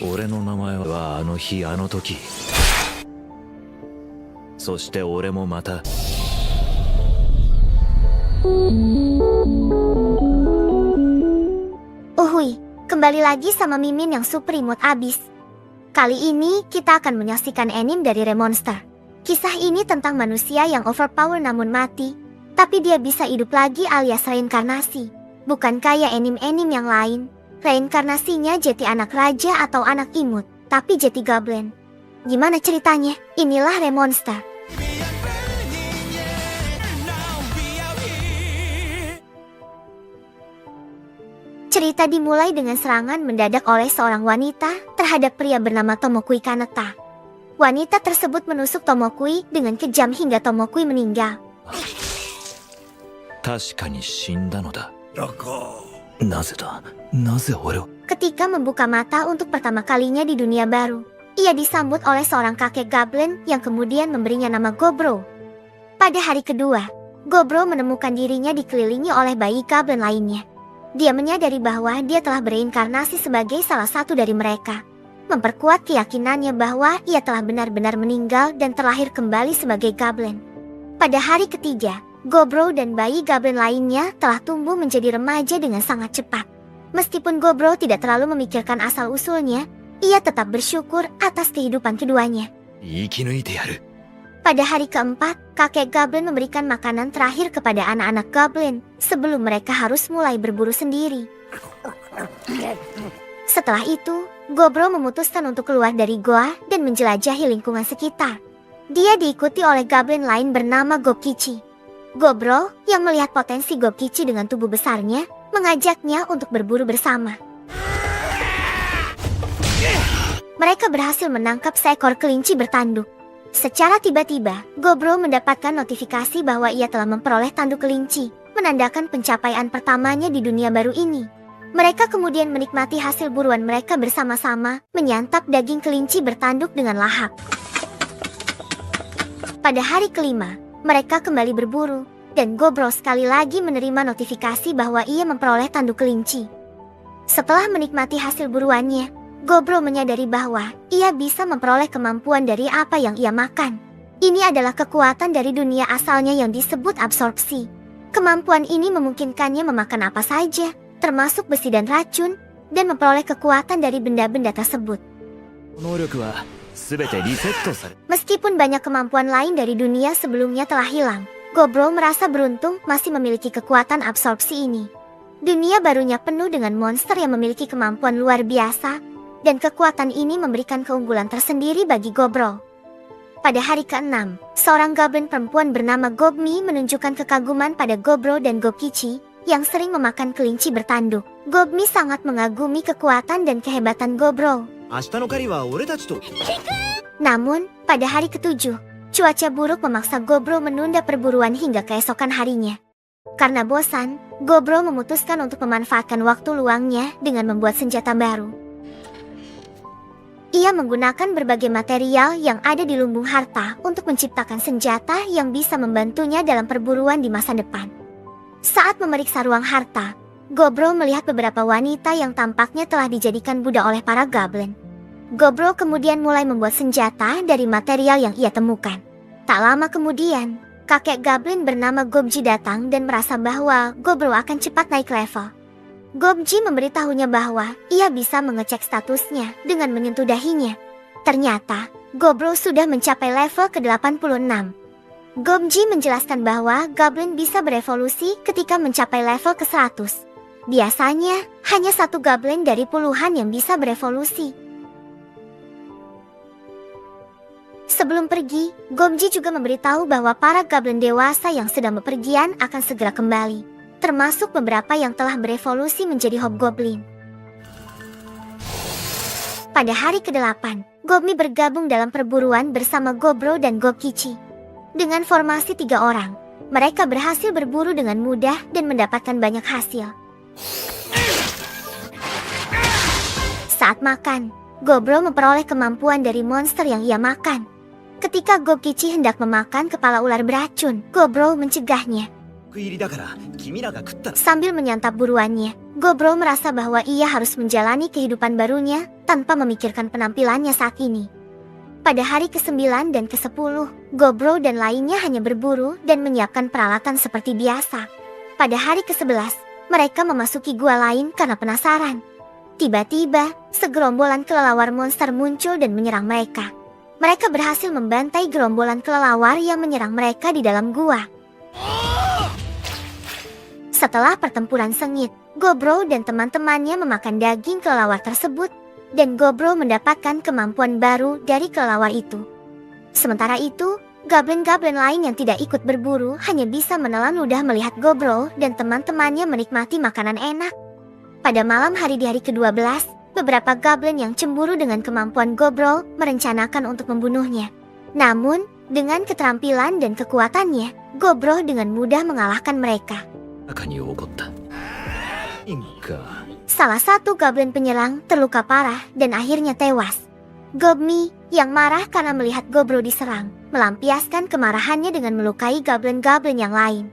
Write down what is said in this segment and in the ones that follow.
俺の名前はあの日あの時。そして俺もまた。Uhui, kembali lagi sama Mimin yang super imut abis. Kali ini kita akan menyaksikan anime dari Remonster. Kisah ini tentang manusia yang overpower namun mati, tapi dia bisa hidup lagi alias reinkarnasi. Bukan kayak anime-anime yang lain, reinkarnasinya jadi anak raja atau anak imut, tapi jadi goblin. Gimana ceritanya? Inilah Remonster. Cerita dimulai dengan serangan mendadak oleh seorang wanita terhadap pria bernama Tomokui Kanata. Wanita tersebut menusuk Tomokui dengan kejam hingga Tomokui meninggal. 確かに死んだのだ。なぜだ？なぜ俺を？ Ketika membuka mata untuk pertama kalinya di dunia baru, ia disambut oleh seorang kakek goblin yang kemudian memberinya nama Gobro. Pada hari kedua, Gobro menemukan dirinya dikelilingi oleh bayi goblin lainnya. Dia menyadari bahwa dia telah bereinkarnasi sebagai salah satu dari mereka, memperkuat keyakinannya bahwa ia telah benar-benar meninggal dan terlahir kembali sebagai goblin. Pada hari ketiga, Gobro dan bayi goblin lainnya telah tumbuh menjadi remaja dengan sangat cepat. Meskipun Gobro tidak terlalu memikirkan asal-usulnya, ia tetap bersyukur atas kehidupan keduanya. 生き抜いてやる。 Pada hari keempat, kakek goblin memberikan makanan terakhir kepada anak-anak goblin sebelum mereka harus mulai berburu sendiri. Setelah itu, Gobro memutuskan untuk keluar dari goa dan menjelajahi lingkungan sekitar. Dia diikuti oleh goblin lain bernama Gobkichi. Gobro, yang melihat potensi Gobkichi dengan tubuh besarnya, mengajaknya untuk berburu bersama. Mereka berhasil menangkap seekor kelinci bertanduk. Secara tiba-tiba, Gobro mendapatkan notifikasi bahwa ia telah memperoleh tanduk kelinci, menandakan pencapaian pertamanya di dunia baru ini. Mereka kemudian menikmati hasil buruan mereka bersama-sama, menyantap daging kelinci bertanduk dengan lahap. Pada hari kelima, mereka kembali berburu, dan Gobro sekali lagi menerima notifikasi bahwa ia memperoleh tanduk kelinci. Setelah menikmati hasil buruannya, Gobro menyadari bahwa ia bisa memperoleh kemampuan dari apa yang ia makan. Ini adalah kekuatan dari dunia asalnya yang disebut absorpsi. Kemampuan ini memungkinkannya memakan apa saja, termasuk besi dan racun, dan memperoleh kekuatan dari benda-benda tersebut. Meskipun banyak kemampuan lain dari dunia sebelumnya telah hilang, Gobro merasa beruntung masih memiliki kekuatan absorpsi ini. Dunia barunya penuh dengan monster yang memiliki kemampuan luar biasa, dan kekuatan ini memberikan keunggulan tersendiri bagi Gobro. Pada hari ke-6, seorang goblin perempuan bernama Gobmi menunjukkan kekaguman pada Gobro dan Gobkichi yang sering memakan kelinci bertanduk. Gobmi sangat mengagumi kekuatan dan kehebatan Gobro. Namun, pada hari ke-7, cuaca buruk memaksa Gobro menunda perburuan hingga keesokan harinya. Karena bosan, Gobro memutuskan untuk memanfaatkan waktu luangnya dengan membuat senjata baru. Ia menggunakan berbagai material yang ada di lumbung harta untuk menciptakan senjata yang bisa membantunya dalam perburuan di masa depan. Saat memeriksa ruang harta, Gobro melihat beberapa wanita yang tampaknya telah dijadikan budak oleh para goblin. Gobro kemudian mulai membuat senjata dari material yang ia temukan. Tak lama kemudian, kakek goblin bernama Gobji datang dan merasa bahwa Gobro akan cepat naik level. Gobji memberitahunya bahwa ia bisa mengecek statusnya dengan menyentuh dahinya. Ternyata, Gobro sudah mencapai level ke-86. Gobji menjelaskan bahwa goblin bisa berevolusi ketika mencapai level ke-100. Biasanya, hanya satu goblin dari puluhan yang bisa berevolusi. Sebelum pergi, Gobji juga memberitahu bahwa para goblin dewasa yang sedang bepergian akan segera kembali, termasuk beberapa yang telah berevolusi menjadi hobgoblin. Pada hari ke-8, Gobmi bergabung dalam perburuan bersama Gobro dan Gobkichi. Dengan formasi 3 orang, mereka berhasil berburu dengan mudah dan mendapatkan banyak hasil. Saat makan, Gobro memperoleh kemampuan dari monster yang ia makan. Ketika Gobkichi hendak memakan kepala ular beracun, Gobro mencegahnya. Sambil menyantap buruannya, Gobro merasa bahwa ia harus menjalani kehidupan barunya tanpa memikirkan penampilannya saat ini. Pada hari ke-9 dan ke-10, Gobro dan lainnya hanya berburu dan menyiapkan peralatan seperti biasa. Pada hari ke-11, mereka memasuki gua lain karena penasaran. Tiba-tiba, segerombolan kelelawar monster muncul dan menyerang mereka. Mereka berhasil membantai gerombolan kelelawar yang menyerang mereka di dalam gua. Setelah pertempuran sengit, Gobro dan teman-temannya memakan daging kelelawar tersebut, dan Gobro mendapatkan kemampuan baru dari kelelawar itu. Sementara itu, goblin-goblin lain yang tidak ikut berburu hanya bisa menelan ludah melihat Gobro dan teman-temannya menikmati makanan enak. Pada malam hari di hari ke-12, beberapa goblin yang cemburu dengan kemampuan Gobro merencanakan untuk membunuhnya. Namun, dengan keterampilan dan kekuatannya, Gobro dengan mudah mengalahkan mereka. Salah satu goblin penyerang terluka parah dan akhirnya tewas. Gobmi, yang marah karena melihat Gobro diserang, melampiaskan kemarahannya dengan melukai goblin-goblin yang lain.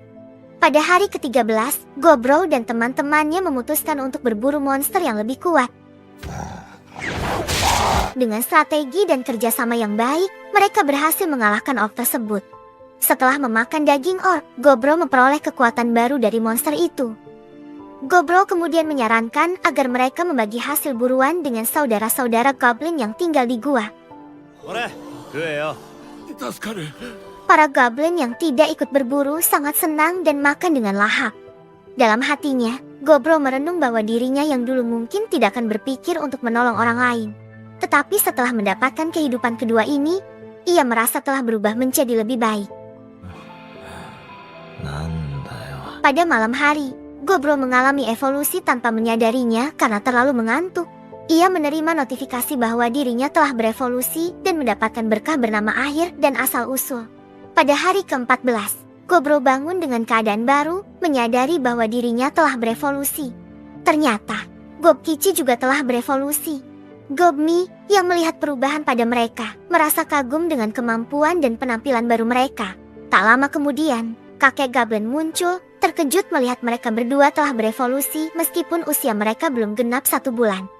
Pada hari ke-13, Gobro dan teman-temannya memutuskan untuk berburu monster yang lebih kuat. Dengan strategi dan kerjasama yang baik, mereka berhasil mengalahkan orc tersebut. Setelah memakan daging orc, Gobro memperoleh kekuatan baru dari monster itu. Gobro kemudian menyarankan agar mereka membagi hasil buruan dengan saudara-saudara goblin yang tinggal di gua. Para goblin yang tidak ikut berburu sangat senang dan makan dengan lahap. Dalam hatinya, Gobro merenung bahwa dirinya yang dulu mungkin tidak akan berpikir untuk menolong orang lain. Tetapi setelah mendapatkan kehidupan kedua ini, ia merasa telah berubah menjadi lebih baik. Pada malam hari, Gobro mengalami evolusi tanpa menyadarinya karena terlalu mengantuk. Ia menerima notifikasi bahwa dirinya telah berevolusi dan mendapatkan berkah bernama akhir dan asal-usul. Pada hari ke-14, Gobro bangun dengan keadaan baru, menyadari bahwa dirinya telah berevolusi. Ternyata, Gobkichi juga telah berevolusi. Gobmi, yang melihat perubahan pada mereka, merasa kagum dengan kemampuan dan penampilan baru mereka. Tak lama kemudian, kakek goblin muncul, terkejut melihat mereka berdua telah berevolusi meskipun usia mereka belum genap 1 bulan.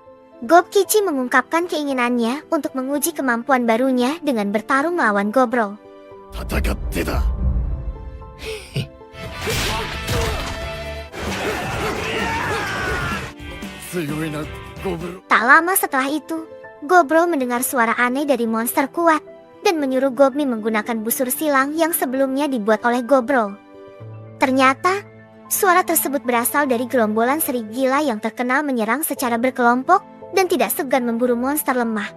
Gobkichi mengungkapkan keinginannya untuk menguji kemampuan barunya dengan bertarung melawan Gobro. Tak lama setelah itu, Gobro mendengar suara aneh dari monster kuat dan menyuruh Gobmi menggunakan busur silang yang sebelumnya dibuat oleh Gobro. Ternyata, suara tersebut berasal dari gerombolan serigala yang terkenal menyerang secara berkelompok dan tidak segan memburu monster lemah.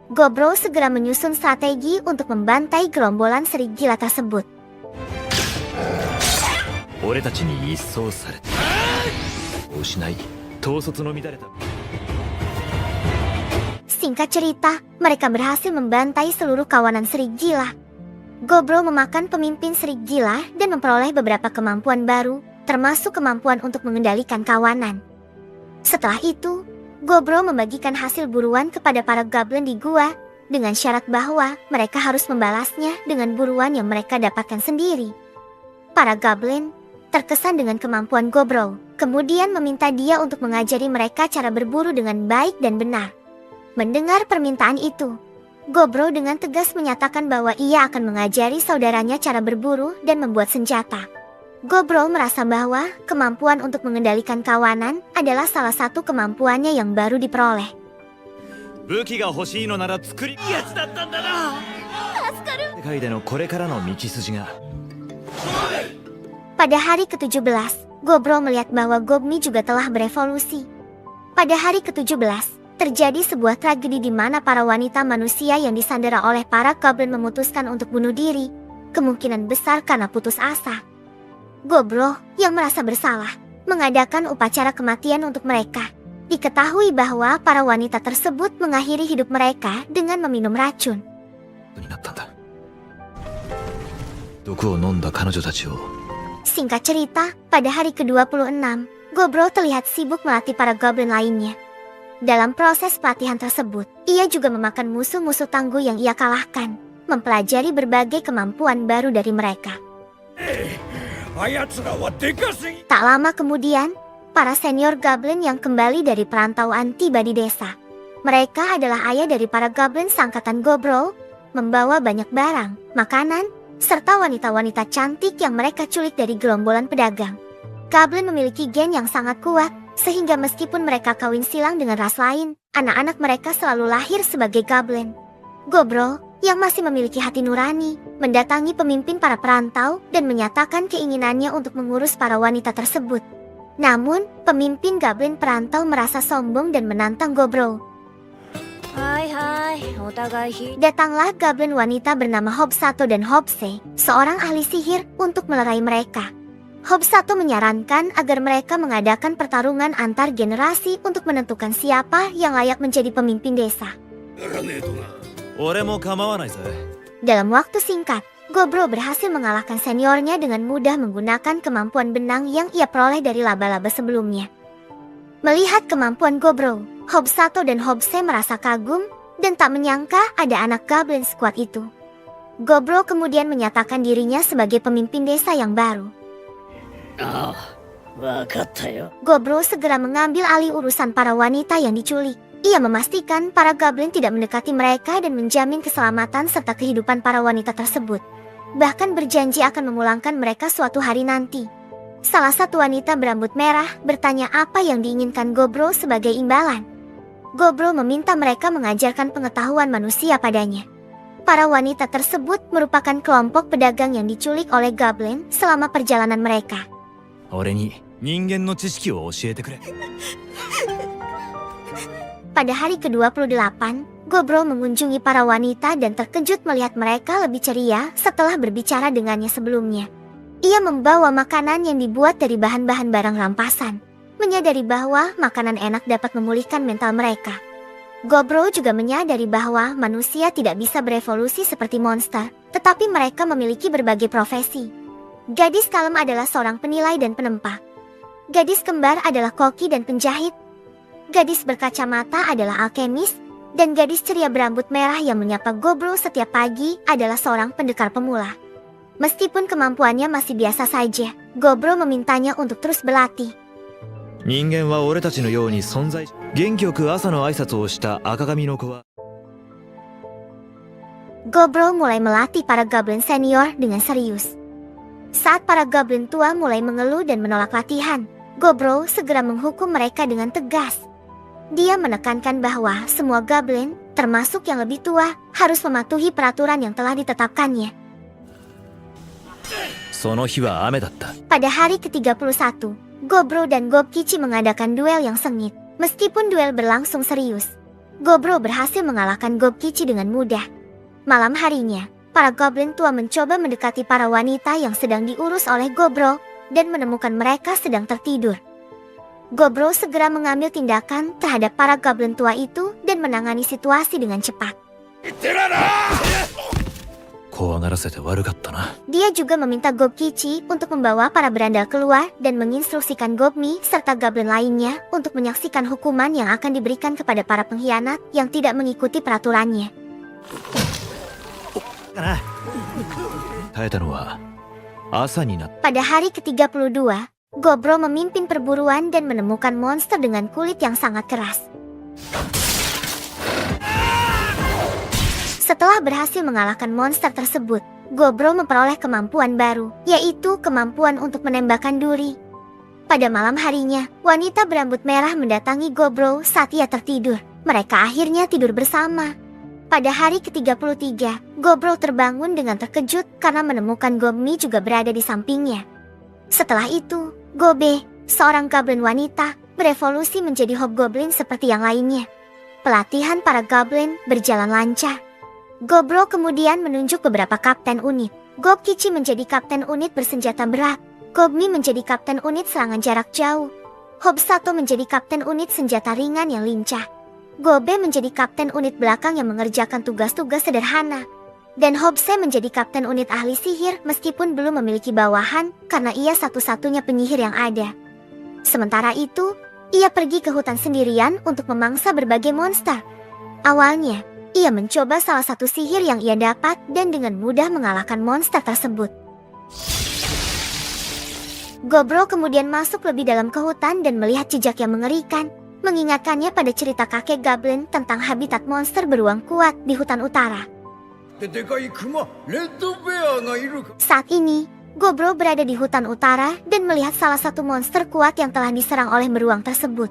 Gobro segera menyusun strategi untuk membantai gerombolan serigala tersebut. Singkat cerita, mereka berhasil membantai seluruh kawanan serigala. Gobro memakan pemimpin serigala dan memperoleh beberapa kemampuan baru, termasuk kemampuan untuk mengendalikan kawanan. Setelah itu, Gobro membagikan hasil buruan kepada para goblin di gua, dengan syarat bahwa mereka harus membalasnya dengan buruan yang mereka dapatkan sendiri. Para goblin terkesan dengan kemampuan Gobro, kemudian meminta dia untuk mengajari mereka cara berburu dengan baik dan benar. Mendengar permintaan itu, Gobro dengan tegas menyatakan bahwa ia akan mengajari saudaranya cara berburu dan membuat senjata. Gobro merasa bahwa kemampuan untuk mengendalikan kawanan adalah salah satu kemampuannya yang baru diperoleh. Pada hari ke-17, Gobro melihat bahwa Gobmi juga telah berevolusi. Pada hari ke-17, terjadi sebuah tragedi di mana para wanita manusia yang disandera oleh para goblin memutuskan untuk bunuh diri, kemungkinan besar karena putus asa. Gobro, yang merasa bersalah, mengadakan upacara kematian untuk mereka. Diketahui bahwa para wanita tersebut mengakhiri hidup mereka dengan meminum racun. Singkat cerita, pada hari ke-26, Gobro terlihat sibuk melatih para goblin lainnya. Dalam proses pelatihan tersebut, ia juga memakan musuh-musuh tangguh yang ia kalahkan, mempelajari berbagai kemampuan baru dari mereka. Tak lama kemudian, para senior goblin yang kembali dari perantauan tiba di desa. Mereka adalah ayah dari para goblin seangkatan Gobro, membawa banyak barang, makanan, serta wanita-wanita cantik yang mereka culik dari gerombolan pedagang. Goblin memiliki gen yang sangat kuat, sehingga meskipun mereka kawin silang dengan ras lain, anak-anak mereka selalu lahir sebagai goblin. Gobro, yang masih memiliki hati nurani, mendatangi pemimpin para perantau dan menyatakan keinginannya untuk mengurus para wanita tersebut. Namun, pemimpin goblin perantau merasa sombong dan menantang Gobro. Datanglah goblin wanita bernama Hobsato dan Hobse, seorang ahli sihir, untuk melerai mereka. Hobsato menyarankan agar mereka mengadakan pertarungan antar generasi untuk menentukan siapa yang layak menjadi pemimpin desa. Dalam waktu singkat, Gobro berhasil mengalahkan seniornya dengan mudah menggunakan kemampuan benang yang ia peroleh dari laba-laba sebelumnya. Melihat kemampuan Gobro, Hobsato dan Hobse merasa kagum dan tak menyangka ada anak goblin sekuat itu. Gobro kemudian menyatakan dirinya sebagai pemimpin desa yang baru. Gobro segera mengambil alih urusan para wanita yang diculik. Ia memastikan para goblin tidak mendekati mereka dan menjamin keselamatan serta kehidupan para wanita tersebut. Bahkan berjanji akan memulangkan mereka suatu hari nanti. Salah satu wanita berambut merah bertanya apa yang diinginkan Gobro sebagai imbalan. Gobro meminta mereka mengajarkan pengetahuan manusia padanya. Para wanita tersebut merupakan kelompok pedagang yang diculik oleh goblin selama perjalanan mereka. Pada hari ke-28, Gobro mengunjungi para wanita dan terkejut melihat mereka lebih ceria setelah berbicara dengannya sebelumnya. Ia membawa makanan yang dibuat dari bahan-bahan barang rampasan, menyadari bahwa makanan enak dapat memulihkan mental mereka. Gobro juga menyadari bahwa manusia tidak bisa berevolusi seperti monster, tetapi mereka memiliki berbagai profesi. Gadis kalem adalah seorang penilai dan penempa. Gadis kembar adalah koki dan penjahit. Gadis berkacamata adalah alkemis, dan gadis ceria berambut merah yang menyapa Gobro setiap pagi adalah seorang pendekar pemula. Meskipun kemampuannya masih biasa saja, Gobro memintanya untuk terus berlatih. Gobro mulai melatih para goblin senior dengan serius. Saat para goblin tua mulai mengeluh dan menolak latihan, Gobro segera menghukum mereka dengan tegas. Dia menekankan bahwa semua goblin, termasuk yang lebih tua, harus mematuhi peraturan yang telah ditetapkannya. Pada hari ke-31, Gobro dan Gobkichi mengadakan duel yang sengit. Meskipun duel berlangsung serius, Gobro berhasil mengalahkan Gobkichi dengan mudah. Malam harinya, para goblin tua mencoba mendekati para wanita yang sedang diurus oleh Gobro dan menemukan mereka sedang tertidur. Gobro segera mengambil tindakan terhadap para goblin tua itu dan menangani situasi dengan cepat. Dia juga meminta Gobkichi untuk membawa para berandal keluar dan menginstruksikan Gobmi serta goblin lainnya untuk menyaksikan hukuman yang akan diberikan kepada para pengkhianat yang tidak mengikuti peraturannya. Pada hari ke-32, Gobro memimpin perburuan dan menemukan monster dengan kulit yang sangat keras. Setelah berhasil mengalahkan monster tersebut, Gobro memperoleh kemampuan baru, yaitu kemampuan untuk menembakkan duri. Pada malam harinya, wanita berambut merah mendatangi Gobro saat ia tertidur. Mereka akhirnya tidur bersama. Pada hari ke-33, Gobro terbangun dengan terkejut karena menemukan Gobmi juga berada di sampingnya. Setelah itu, Gobe, seorang goblin wanita, berevolusi menjadi hobgoblin seperti yang lainnya. Pelatihan para goblin berjalan lancar. Gobro kemudian menunjuk beberapa kapten unit. Gobkichi menjadi kapten unit bersenjata berat. Gobmi menjadi kapten unit serangan jarak jauh. Hobsato menjadi kapten unit senjata ringan yang lincah. Gobe menjadi kapten unit belakang yang mengerjakan tugas-tugas sederhana. Dan Hobse menjadi kapten unit ahli sihir meskipun belum memiliki bawahan karena ia satu-satunya penyihir yang ada. Sementara itu, ia pergi ke hutan sendirian untuk memangsa berbagai monster. Awalnya, ia mencoba salah satu sihir yang ia dapat dan dengan mudah mengalahkan monster tersebut. Gobro kemudian masuk lebih dalam ke hutan dan melihat jejak yang mengerikan, mengingatkannya pada cerita kakek Goblin tentang habitat monster beruang kuat di hutan utara. Saat ini, Gobro berada di hutan utara dan melihat salah satu monster kuat yang telah diserang oleh beruang tersebut.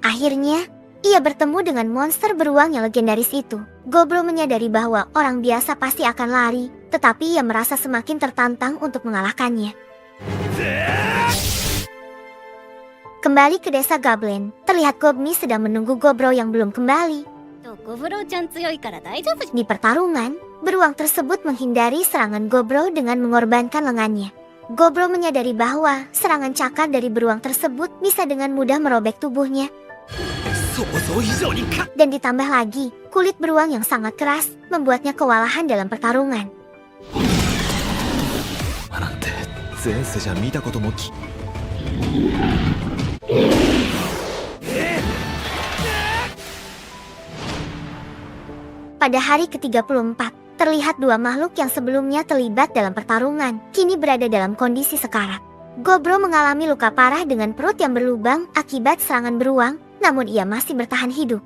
Akhirnya, ia bertemu dengan monster beruang yang legendaris itu. Gobro menyadari bahwa orang biasa pasti akan lari, tetapi ia merasa semakin tertantang untuk mengalahkannya. Kembali ke desa Goblin, terlihat Gobmi sedang menunggu Gobro yang belum kembali. Di pertarungan, beruang tersebut menghindari serangan Gobro dengan mengorbankan lengannya. Gobro menyadari bahwa serangan cakar dari beruang tersebut bisa dengan mudah merobek tubuhnya. Dan ditambah lagi, kulit beruang yang sangat keras membuatnya kewalahan dalam pertarungan. Pada hari ke-34, terlihat dua makhluk yang sebelumnya terlibat dalam pertarungan, kini berada dalam kondisi sekarat. Gobro mengalami luka parah dengan perut yang berlubang akibat serangan beruang, namun ia masih bertahan hidup.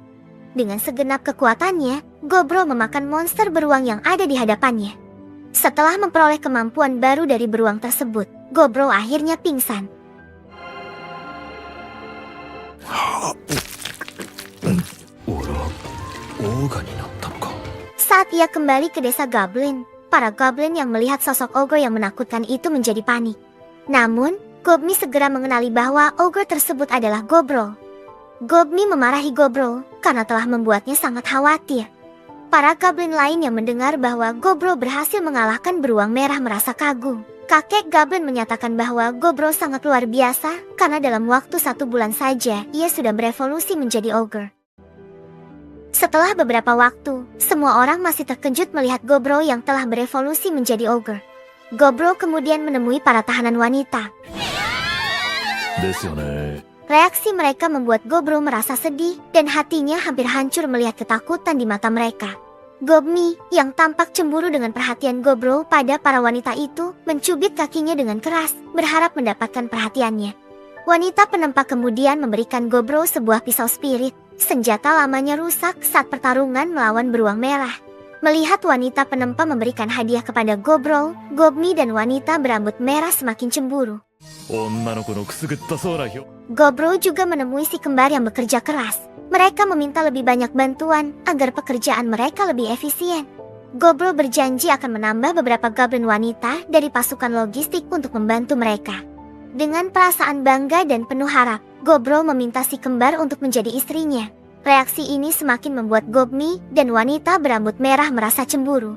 Dengan segenap kekuatannya, Gobro memakan monster beruang yang ada di hadapannya. Setelah memperoleh kemampuan baru dari beruang tersebut, Gobro akhirnya pingsan. Saat ia kembali ke desa Goblin, para Goblin yang melihat sosok ogre yang menakutkan itu menjadi panik. Namun, Gobmi segera mengenali bahwa ogre tersebut adalah Gobro. Gobmi memarahi Gobro karena telah membuatnya sangat khawatir. Para Goblin lain yang mendengar bahwa Gobro berhasil mengalahkan beruang merah merasa kagum. Kakek Goblin menyatakan bahwa Gobro sangat luar biasa karena dalam waktu 1 bulan saja ia sudah berevolusi menjadi ogre. Setelah beberapa waktu, semua orang masih terkejut melihat Gobro yang telah berevolusi menjadi ogre. Gobro kemudian menemui para tahanan wanita. Reaksi mereka membuat Gobro merasa sedih dan hatinya hampir hancur melihat ketakutan di mata mereka. Gobmi, yang tampak cemburu dengan perhatian Gobro pada para wanita itu, mencubit kakinya dengan keras, berharap mendapatkan perhatiannya. Wanita penempa kemudian memberikan Gobro sebuah pisau spirit. Senjata lamanya rusak saat pertarungan melawan beruang merah. Melihat wanita penempa memberikan hadiah kepada Gobro, Gobmi dan wanita berambut merah semakin cemburu. Gobro juga menemui si kembar yang bekerja keras. Mereka meminta lebih banyak bantuan agar pekerjaan mereka lebih efisien. Gobro berjanji akan menambah beberapa goblin wanita dari pasukan logistik untuk membantu mereka. Dengan perasaan bangga dan penuh harap, Gobro meminta si kembar untuk menjadi istrinya. Reaksi ini semakin membuat Gobmi dan wanita berambut merah merasa cemburu.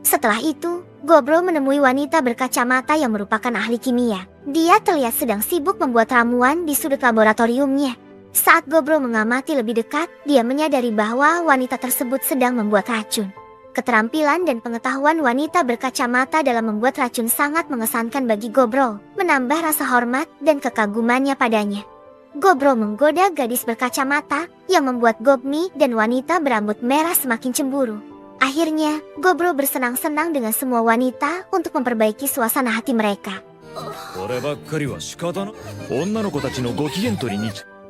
Setelah itu, Gobro menemui wanita berkacamata yang merupakan ahli kimia. Dia terlihat sedang sibuk membuat ramuan di sudut laboratoriumnya. Saat Gobro mengamati lebih dekat, dia menyadari bahwa wanita tersebut sedang membuat racun. Keterampilan dan pengetahuan wanita berkacamata dalam membuat racun sangat mengesankan bagi Gobro, menambah rasa hormat dan kekagumannya padanya. Gobro menggoda gadis berkacamata yang membuat Gobmi dan wanita berambut merah semakin cemburu. Akhirnya, Gobro bersenang-senang dengan semua wanita untuk memperbaiki suasana hati mereka.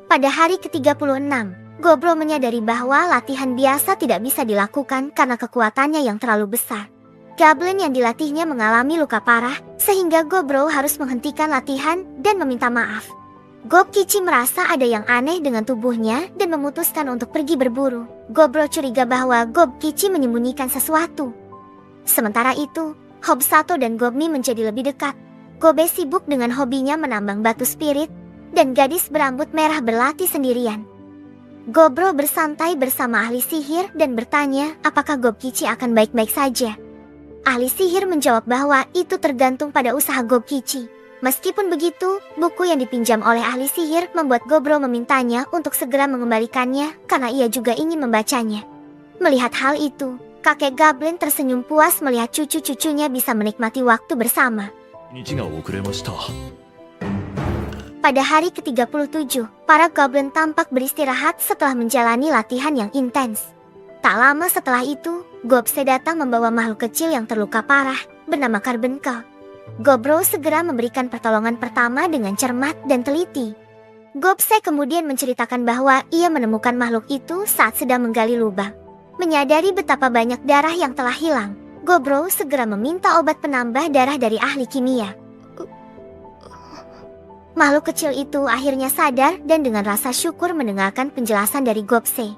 Pada hari ke-36, Gobro menyadari bahwa latihan biasa tidak bisa dilakukan karena kekuatannya yang terlalu besar. Goblin yang dilatihnya mengalami luka parah, sehingga Gobro harus menghentikan latihan dan meminta maaf. Gobkichi merasa ada yang aneh dengan tubuhnya dan memutuskan untuk pergi berburu. Gobro curiga bahwa Gobkichi menyembunyikan sesuatu. Sementara itu, Hobsato dan Gobmi menjadi lebih dekat. Gobe sibuk dengan hobinya menambang batu spirit, dan gadis berambut merah berlatih sendirian. Gobro bersantai bersama ahli sihir dan bertanya apakah Gobkichi akan baik-baik saja. Ahli sihir menjawab bahwa itu tergantung pada usaha Gobkichi. Meskipun begitu, buku yang dipinjam oleh ahli sihir membuat Gobro memintanya untuk segera mengembalikannya karena ia juga ingin membacanya. Melihat hal itu, kakek Goblin tersenyum puas melihat cucu-cucunya bisa menikmati waktu bersama. Pada hari ke-37, para Goblin tampak beristirahat setelah menjalani latihan yang intens. Tak lama setelah itu, Gobse datang membawa makhluk kecil yang terluka parah, bernama Carbuncle. Gobro segera memberikan pertolongan pertama dengan cermat dan teliti. Gobse kemudian menceritakan bahwa ia menemukan makhluk itu saat sedang menggali lubang. Menyadari betapa banyak darah yang telah hilang, Gobro segera meminta obat penambah darah dari ahli kimia. Makhluk kecil itu akhirnya sadar dan dengan rasa syukur mendengarkan penjelasan dari Gobse.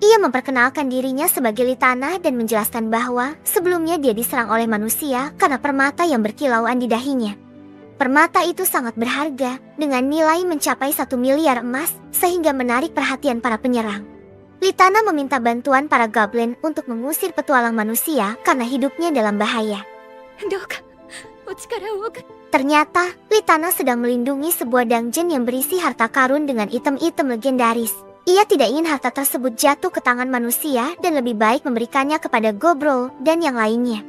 Ia memperkenalkan dirinya sebagai Litana dan menjelaskan bahwa sebelumnya dia diserang oleh manusia karena permata yang berkilauan di dahinya. Permata itu sangat berharga, dengan nilai mencapai 1 miliar emas, sehingga menarik perhatian para penyerang. Litana meminta bantuan para goblin untuk mengusir petualang manusia karena hidupnya dalam bahaya. Ternyata, Litana sedang melindungi sebuah dungeon yang berisi harta karun dengan item-item legendaris. Ia tidak ingin harta tersebut jatuh ke tangan manusia dan lebih baik memberikannya kepada Gobro dan yang lainnya.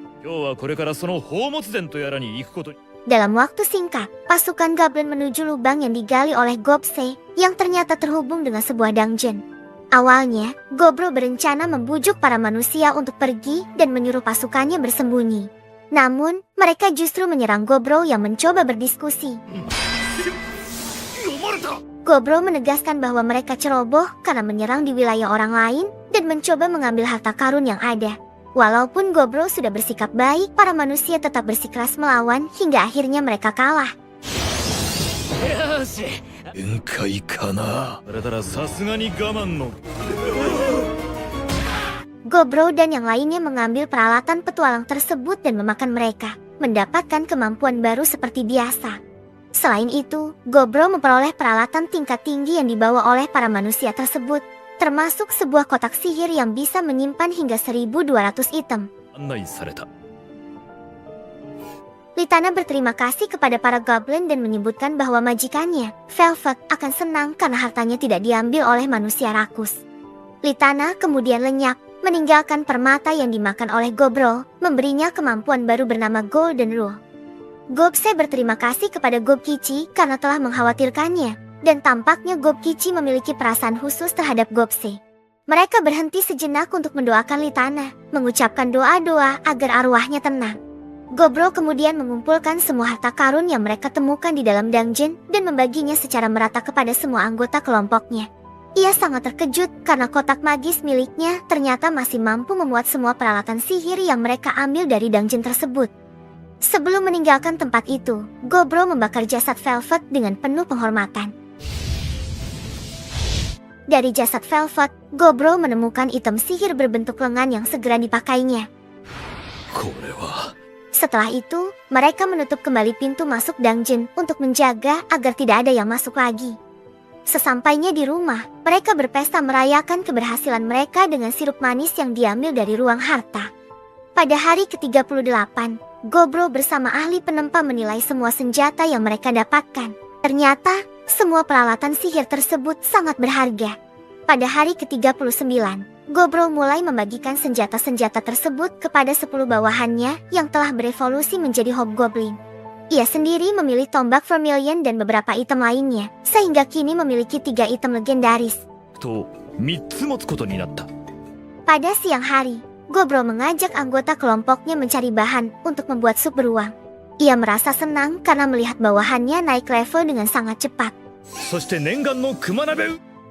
Dalam waktu singkat, pasukan goblin menuju lubang yang digali oleh Gobse yang ternyata terhubung dengan sebuah dungeon. Awalnya, Gobro berencana membujuk para manusia untuk pergi dan menyuruh pasukannya bersembunyi. Namun, mereka justru menyerang Gobro yang mencoba berdiskusi. Gobro menegaskan bahwa mereka ceroboh karena menyerang di wilayah orang lain dan mencoba mengambil harta karun yang ada. Walaupun Gobro sudah bersikap baik, para manusia tetap bersikeras melawan hingga akhirnya mereka kalah. Gobro dan yang lainnya mengambil peralatan petualang tersebut dan memakan mereka, mendapatkan kemampuan baru seperti biasa. Selain itu, Gobro memperoleh peralatan tingkat tinggi yang dibawa oleh para manusia tersebut, termasuk sebuah kotak sihir yang bisa menyimpan hingga 1.200 item. Litana berterima kasih kepada para goblin dan menyebutkan bahwa majikannya, Velvet, akan senang karena hartanya tidak diambil oleh manusia rakus. Litana kemudian lenyap, meninggalkan permata yang dimakan oleh Gobro, memberinya kemampuan baru bernama Golden Rule. Gobse berterima kasih kepada Gobkichi karena telah mengkhawatirkannya. Dan tampaknya Gobkichi memiliki perasaan khusus terhadap Gobse. Mereka berhenti sejenak untuk mendoakan Litana, mengucapkan doa-doa agar arwahnya tenang. Gobro kemudian mengumpulkan semua harta karun yang mereka temukan di dalam dungeon dan membaginya secara merata kepada semua anggota kelompoknya. Ia sangat terkejut karena kotak magis miliknya ternyata masih mampu memuat semua peralatan sihir yang mereka ambil dari dungeon tersebut. Sebelum meninggalkan tempat itu, Gobro membakar jasad Velvet dengan penuh penghormatan. Dari jasad Velvet, Gobro menemukan item sihir berbentuk lengan yang segera dipakainya. Setelah itu, mereka menutup kembali pintu masuk dungeon untuk menjaga agar tidak ada yang masuk lagi. Sesampainya di rumah, mereka berpesta merayakan keberhasilan mereka dengan sirup manis yang diambil dari ruang harta. Pada hari ke-38, Gobro bersama ahli penempa menilai semua senjata yang mereka dapatkan. Ternyata, semua peralatan sihir tersebut sangat berharga. Pada hari ke-39, Gobro mulai membagikan senjata-senjata tersebut kepada 10 bawahannya yang telah berevolusi menjadi hobgoblin. Ia sendiri memilih tombak vermilion dan beberapa item lainnya, sehingga kini memiliki 3 item legendaris. Pada siang hari, Gobro mengajak anggota kelompoknya mencari bahan untuk membuat sup beruang. Ia merasa senang karena melihat bawahannya naik level dengan sangat cepat.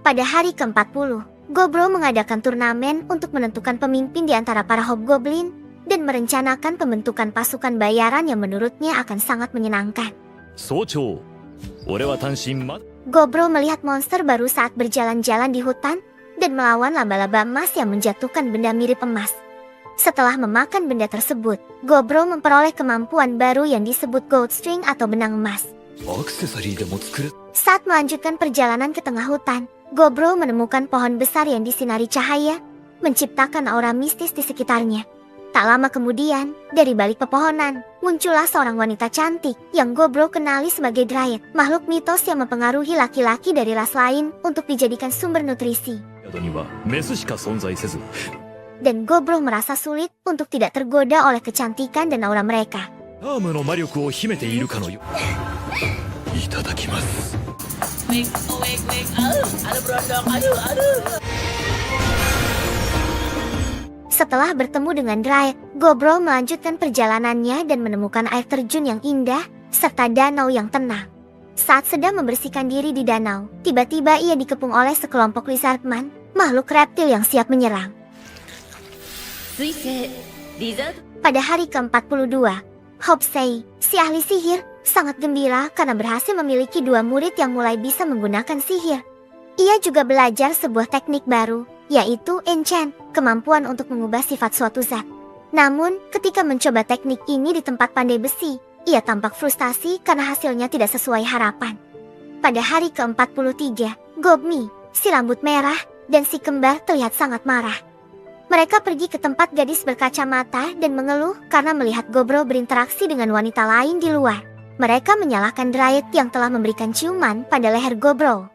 Pada hari ke-40, Gobro mengadakan turnamen untuk menentukan pemimpin di antara para hobgoblin dan merencanakan pembentukan pasukan bayaran yang menurutnya akan sangat menyenangkan. Gobro melihat monster baru saat berjalan-jalan di hutan dan melawan laba-laba emas yang menjatuhkan benda mirip emas. Setelah memakan benda tersebut, Gobro memperoleh kemampuan baru yang disebut gold string atau benang emas. Saat melanjutkan perjalanan ke tengah hutan, Gobro menemukan pohon besar yang disinari cahaya, menciptakan aura mistis di sekitarnya. Tak lama kemudian, dari balik pepohonan, muncullah seorang wanita cantik yang Gobro kenali sebagai Dryad, makhluk mitos yang mempengaruhi laki-laki dari ras lain untuk dijadikan sumber nutrisi. Dan Gobro merasa sulit untuk tidak tergoda oleh kecantikan dan aura mereka. Setelah bertemu dengan Dryad, Gobro melanjutkan perjalanannya dan menemukan air terjun yang indah, serta danau yang tenang. Saat sedang membersihkan diri di danau, tiba-tiba ia dikepung oleh sekelompok lizardman, makhluk reptil yang siap menyerang. Pada hari ke-42, Hopsei, si ahli sihir, sangat gembira karena berhasil memiliki 2 murid yang mulai bisa menggunakan sihir. Ia juga belajar sebuah teknik baru, yaitu enchant, kemampuan untuk mengubah sifat suatu zat. Namun, ketika mencoba teknik ini di tempat pandai besi, ia tampak frustasi karena hasilnya tidak sesuai harapan. Pada hari ke-43, Gobmi, si rambut merah, dan si kembar terlihat sangat marah. Mereka pergi ke tempat gadis berkacamata dan mengeluh karena melihat Gobro berinteraksi dengan wanita lain di luar. Mereka menyalahkan Dryad yang telah memberikan ciuman pada leher Gobro.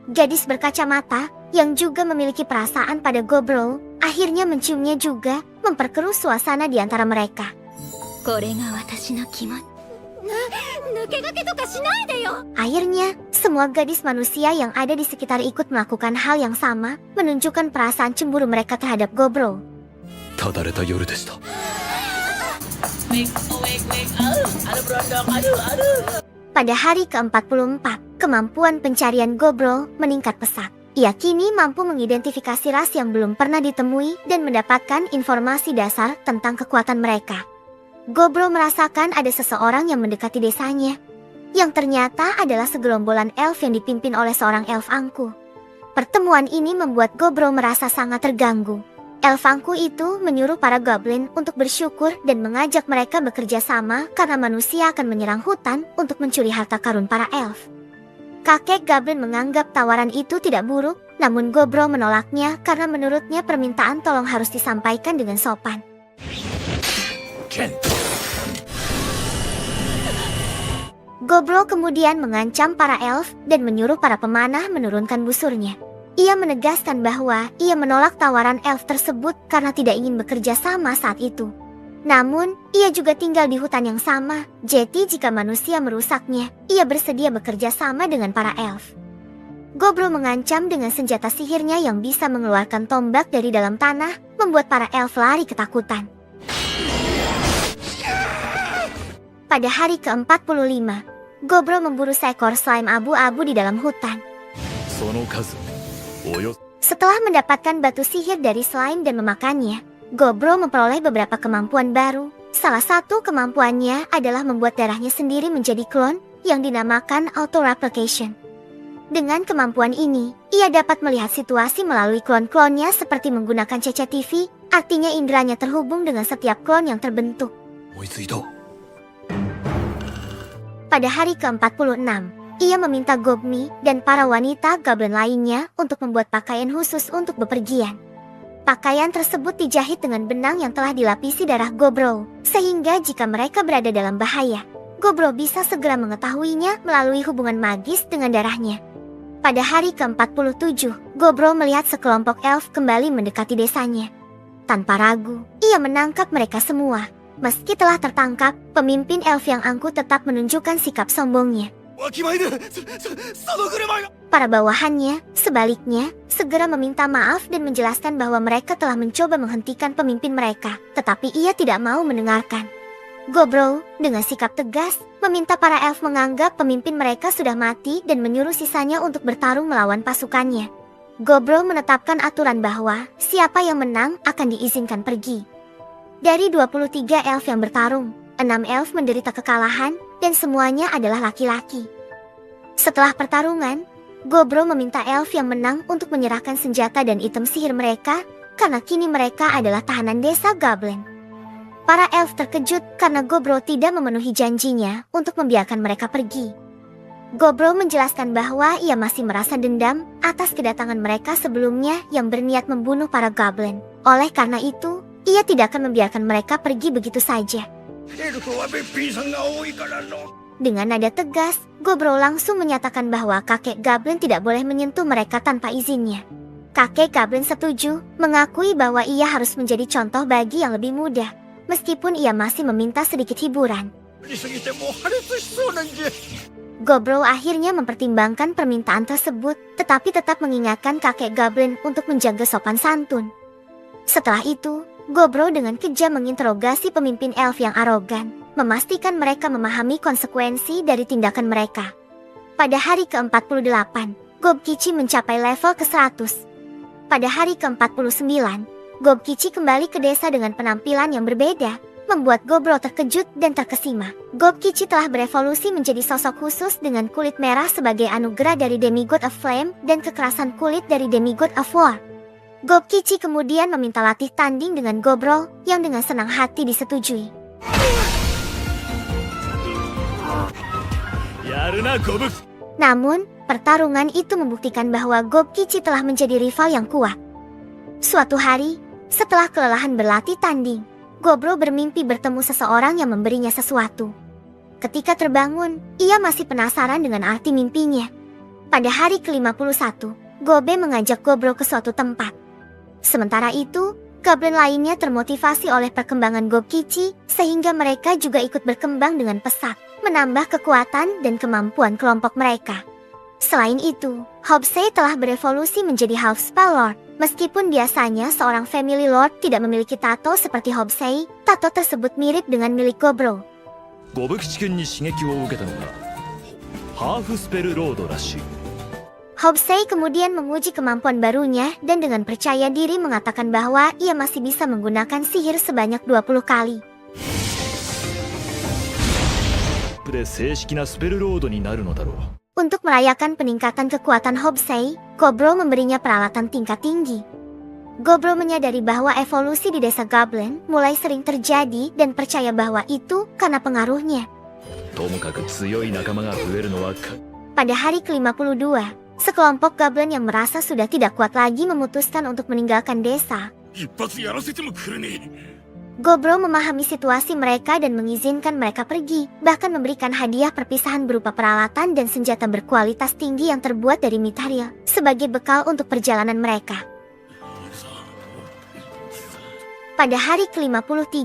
Gadis berkacamata, yang juga memiliki perasaan pada Gobro, akhirnya menciumnya juga, memperkeruh suasana di antara mereka. Akhirnya, semua gadis manusia yang ada di sekitar ikut melakukan hal yang sama, menunjukkan perasaan cemburu mereka terhadap Gobro. Pada hari ke-44, kemampuan pencarian Gobro meningkat pesat. Ia kini mampu mengidentifikasi ras yang belum pernah ditemui dan mendapatkan informasi dasar tentang kekuatan mereka. Gobro merasakan ada seseorang yang mendekati desanya, yang ternyata adalah segerombolan elf yang dipimpin oleh seorang elf angku. Pertemuan ini membuat Gobro merasa sangat terganggu. Elf angku itu menyuruh para goblin untuk bersyukur dan mengajak mereka bekerja sama karena manusia akan menyerang hutan untuk mencuri harta karun para elf. Kakek goblin menganggap tawaran itu tidak buruk, namun Gobro menolaknya karena menurutnya permintaan tolong harus disampaikan dengan sopan. Gobro kemudian mengancam para elf dan menyuruh para pemanah menurunkan busurnya. Ia menegaskan bahwa ia menolak tawaran elf tersebut karena tidak ingin bekerja sama saat itu. Namun, ia juga tinggal di hutan yang sama, jadi jika manusia merusaknya, ia bersedia bekerja sama dengan para elf. Gobro mengancam dengan senjata sihirnya yang bisa mengeluarkan tombak dari dalam tanah, membuat para elf lari ketakutan. Pada hari ke-45, Gobro memburu seekor slime abu-abu di dalam hutan. Setelah mendapatkan batu sihir dari slime dan memakannya, Gobro memperoleh beberapa kemampuan baru. Salah satu kemampuannya adalah membuat darahnya sendiri menjadi klon yang dinamakan auto-replication. Dengan kemampuan ini, ia dapat melihat situasi melalui klon-klonnya seperti menggunakan CCTV, artinya inderanya terhubung dengan setiap klon yang terbentuk. Pada hari ke-46, ia meminta Gobmi dan para wanita goblin lainnya untuk membuat pakaian khusus untuk bepergian. Pakaian tersebut dijahit dengan benang yang telah dilapisi darah Gobro, sehingga jika mereka berada dalam bahaya, Gobro bisa segera mengetahuinya melalui hubungan magis dengan darahnya. Pada hari ke-47, Gobro melihat sekelompok elf kembali mendekati desanya. Tanpa ragu, ia menangkap mereka semua. Meski telah tertangkap, pemimpin elf yang angkuh tetap menunjukkan sikap sombongnya. Para bawahannya, sebaliknya, segera meminta maaf dan menjelaskan bahwa mereka telah mencoba menghentikan pemimpin mereka, tetapi ia tidak mau mendengarkan. Gobro, dengan sikap tegas, meminta para elf menganggap pemimpin mereka sudah mati dan menyuruh sisanya untuk bertarung melawan pasukannya. Gobro menetapkan aturan bahwa siapa yang menang akan diizinkan pergi. Dari 23 elf yang bertarung, 6 elf menderita kekalahan dan semuanya adalah laki-laki. Setelah pertarungan, Gobro meminta elf yang menang untuk menyerahkan senjata dan item sihir mereka karena kini mereka adalah tahanan desa Goblin. Para elf terkejut karena Gobro tidak memenuhi janjinya untuk membiarkan mereka pergi. Gobro menjelaskan bahwa ia masih merasa dendam atas kedatangan mereka sebelumnya yang berniat membunuh para Goblin. Oleh karena itu, ia tidak akan membiarkan mereka pergi begitu saja. Dengan nada tegas, Gobro langsung menyatakan bahwa kakek Goblin tidak boleh menyentuh mereka tanpa izinnya. Kakek Goblin setuju, mengakui bahwa ia harus menjadi contoh bagi yang lebih muda, meskipun ia masih meminta sedikit hiburan. Gobro akhirnya mempertimbangkan permintaan tersebut, tetapi tetap mengingatkan kakek Goblin untuk menjaga sopan santun. Setelah itu, Gobro dengan kejam menginterogasi pemimpin elf yang arogan, memastikan mereka memahami konsekuensi dari tindakan mereka. Pada hari ke-48, Gobkichi mencapai level ke-100. Pada hari ke-49, Gobkichi kembali ke desa dengan penampilan yang berbeda, membuat Gobro terkejut dan terkesima. Gobkichi telah berevolusi menjadi sosok khusus dengan kulit merah sebagai anugerah dari Demigod of Flame dan kekerasan kulit dari Demigod of War. Gobkichi kemudian meminta latih tanding dengan Gobro yang dengan senang hati disetujui. Namun, pertarungan itu membuktikan bahwa Gobkichi telah menjadi rival yang kuat. Suatu hari, setelah kelelahan berlatih tanding, Gobro bermimpi bertemu seseorang yang memberinya sesuatu. Ketika terbangun, ia masih penasaran dengan arti mimpinya. Pada hari ke-51, Gobe mengajak Gobro ke suatu tempat. Sementara itu, Goblin lainnya termotivasi oleh perkembangan Gobkichi, sehingga mereka juga ikut berkembang dengan pesat, menambah kekuatan dan kemampuan kelompok mereka. Selain itu, Hobsei telah berevolusi menjadi Half Spell Lord. Meskipun biasanya seorang Family Lord tidak memiliki tato seperti Hobsei, tato tersebut mirip dengan milik Gobro. Hobsei kemudian menguji kemampuan barunya dan dengan percaya diri mengatakan bahwa ia masih bisa menggunakan sihir sebanyak 20 kali. Untuk merayakan peningkatan kekuatan Hobsei, Gobro memberinya peralatan tingkat tinggi. Gobro menyadari bahwa evolusi di desa Goblin mulai sering terjadi dan percaya bahwa itu karena pengaruhnya. Pada hari ke-52, sekelompok Goblin yang merasa sudah tidak kuat lagi memutuskan untuk meninggalkan desa. Gobro memahami situasi mereka dan mengizinkan mereka pergi, bahkan memberikan hadiah perpisahan berupa peralatan dan senjata berkualitas tinggi yang terbuat dari mithril sebagai bekal untuk perjalanan mereka. Pada hari ke-53,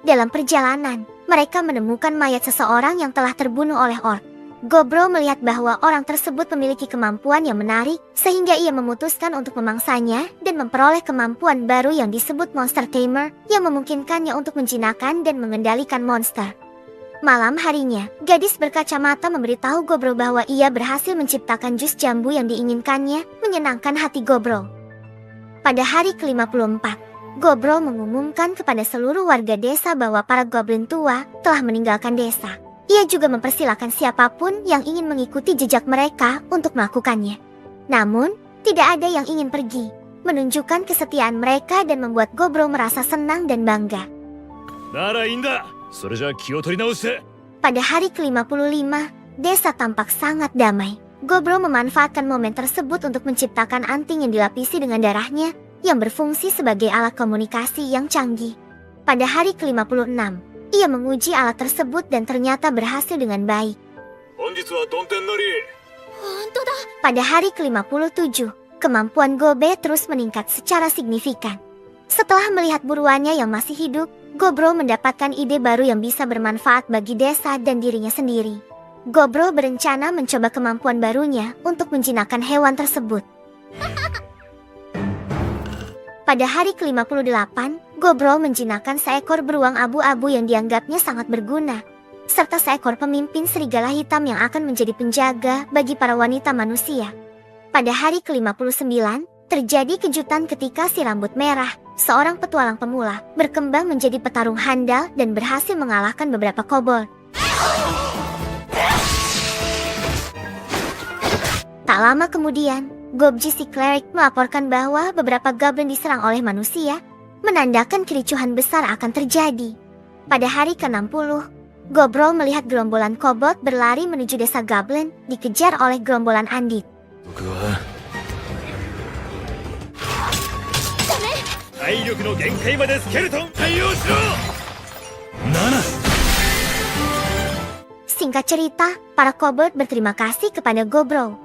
dalam perjalanan, mereka menemukan mayat seseorang yang telah terbunuh oleh orc. Gobro melihat bahwa orang tersebut memiliki kemampuan yang menarik, sehingga ia memutuskan untuk memangsanya dan memperoleh kemampuan baru yang disebut Monster Tamer, yang memungkinkannya untuk menjinakkan dan mengendalikan monster. Malam harinya, gadis berkacamata memberitahu Gobro bahwa ia berhasil menciptakan jus jambu yang diinginkannya, menyenangkan hati Gobro. Pada hari ke-54, Gobro mengumumkan kepada seluruh warga desa bahwa para goblin tua telah meninggalkan desa. Ia juga mempersilahkan siapapun yang ingin mengikuti jejak mereka untuk melakukannya. Namun, tidak ada yang ingin pergi, menunjukkan kesetiaan mereka dan membuat Gobro merasa senang dan bangga. Pada hari ke-55, desa tampak sangat damai. Gobro memanfaatkan momen tersebut untuk menciptakan anting yang dilapisi dengan darahnya, yang berfungsi sebagai alat komunikasi yang canggih. Pada hari ke-56, ia menguji alat tersebut dan ternyata berhasil dengan baik. Pada hari ke-57, kemampuan Gobe terus meningkat secara signifikan. Setelah melihat buruannya yang masih hidup, Gobro mendapatkan ide baru yang bisa bermanfaat bagi desa dan dirinya sendiri. Gobro berencana mencoba kemampuan barunya untuk menjinakkan hewan tersebut. Pada hari ke-58, Gobro menjinakkan seekor beruang abu-abu yang dianggapnya sangat berguna, serta seekor pemimpin serigala hitam yang akan menjadi penjaga bagi para wanita manusia. Pada hari ke-59, terjadi kejutan ketika si rambut merah, seorang petualang pemula, berkembang menjadi petarung handal dan berhasil mengalahkan beberapa kobold. Tak lama kemudian, Gobji si Cleric melaporkan bahwa beberapa goblin diserang oleh manusia, menandakan kericuhan besar akan terjadi. Pada hari ke-60, Gobro melihat gerombolan kobold berlari menuju desa goblin, dikejar oleh gerombolan Andit. Singkat cerita, para kobold berterima kasih kepada Gobro.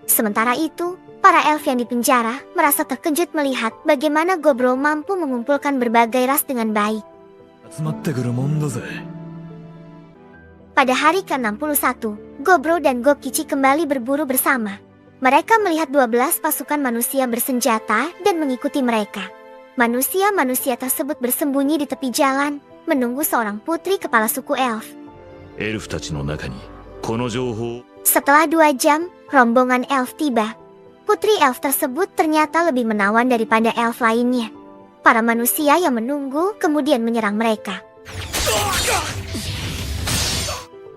Sementara itu, para elf yang dipenjara merasa terkejut melihat bagaimana Gobro mampu mengumpulkan berbagai ras dengan baik. Pada hari ke-61, Gobro dan Gobkichi kembali berburu bersama. Mereka melihat 12 pasukan manusia bersenjata dan mengikuti mereka. Manusia-manusia tersebut bersembunyi di tepi jalan, menunggu seorang putri kepala suku elf. エルフたちの中にこの情報 Setelah 2 jam, rombongan elf tiba. Putri elf tersebut ternyata lebih menawan daripada elf lainnya. Para manusia yang menunggu kemudian menyerang mereka.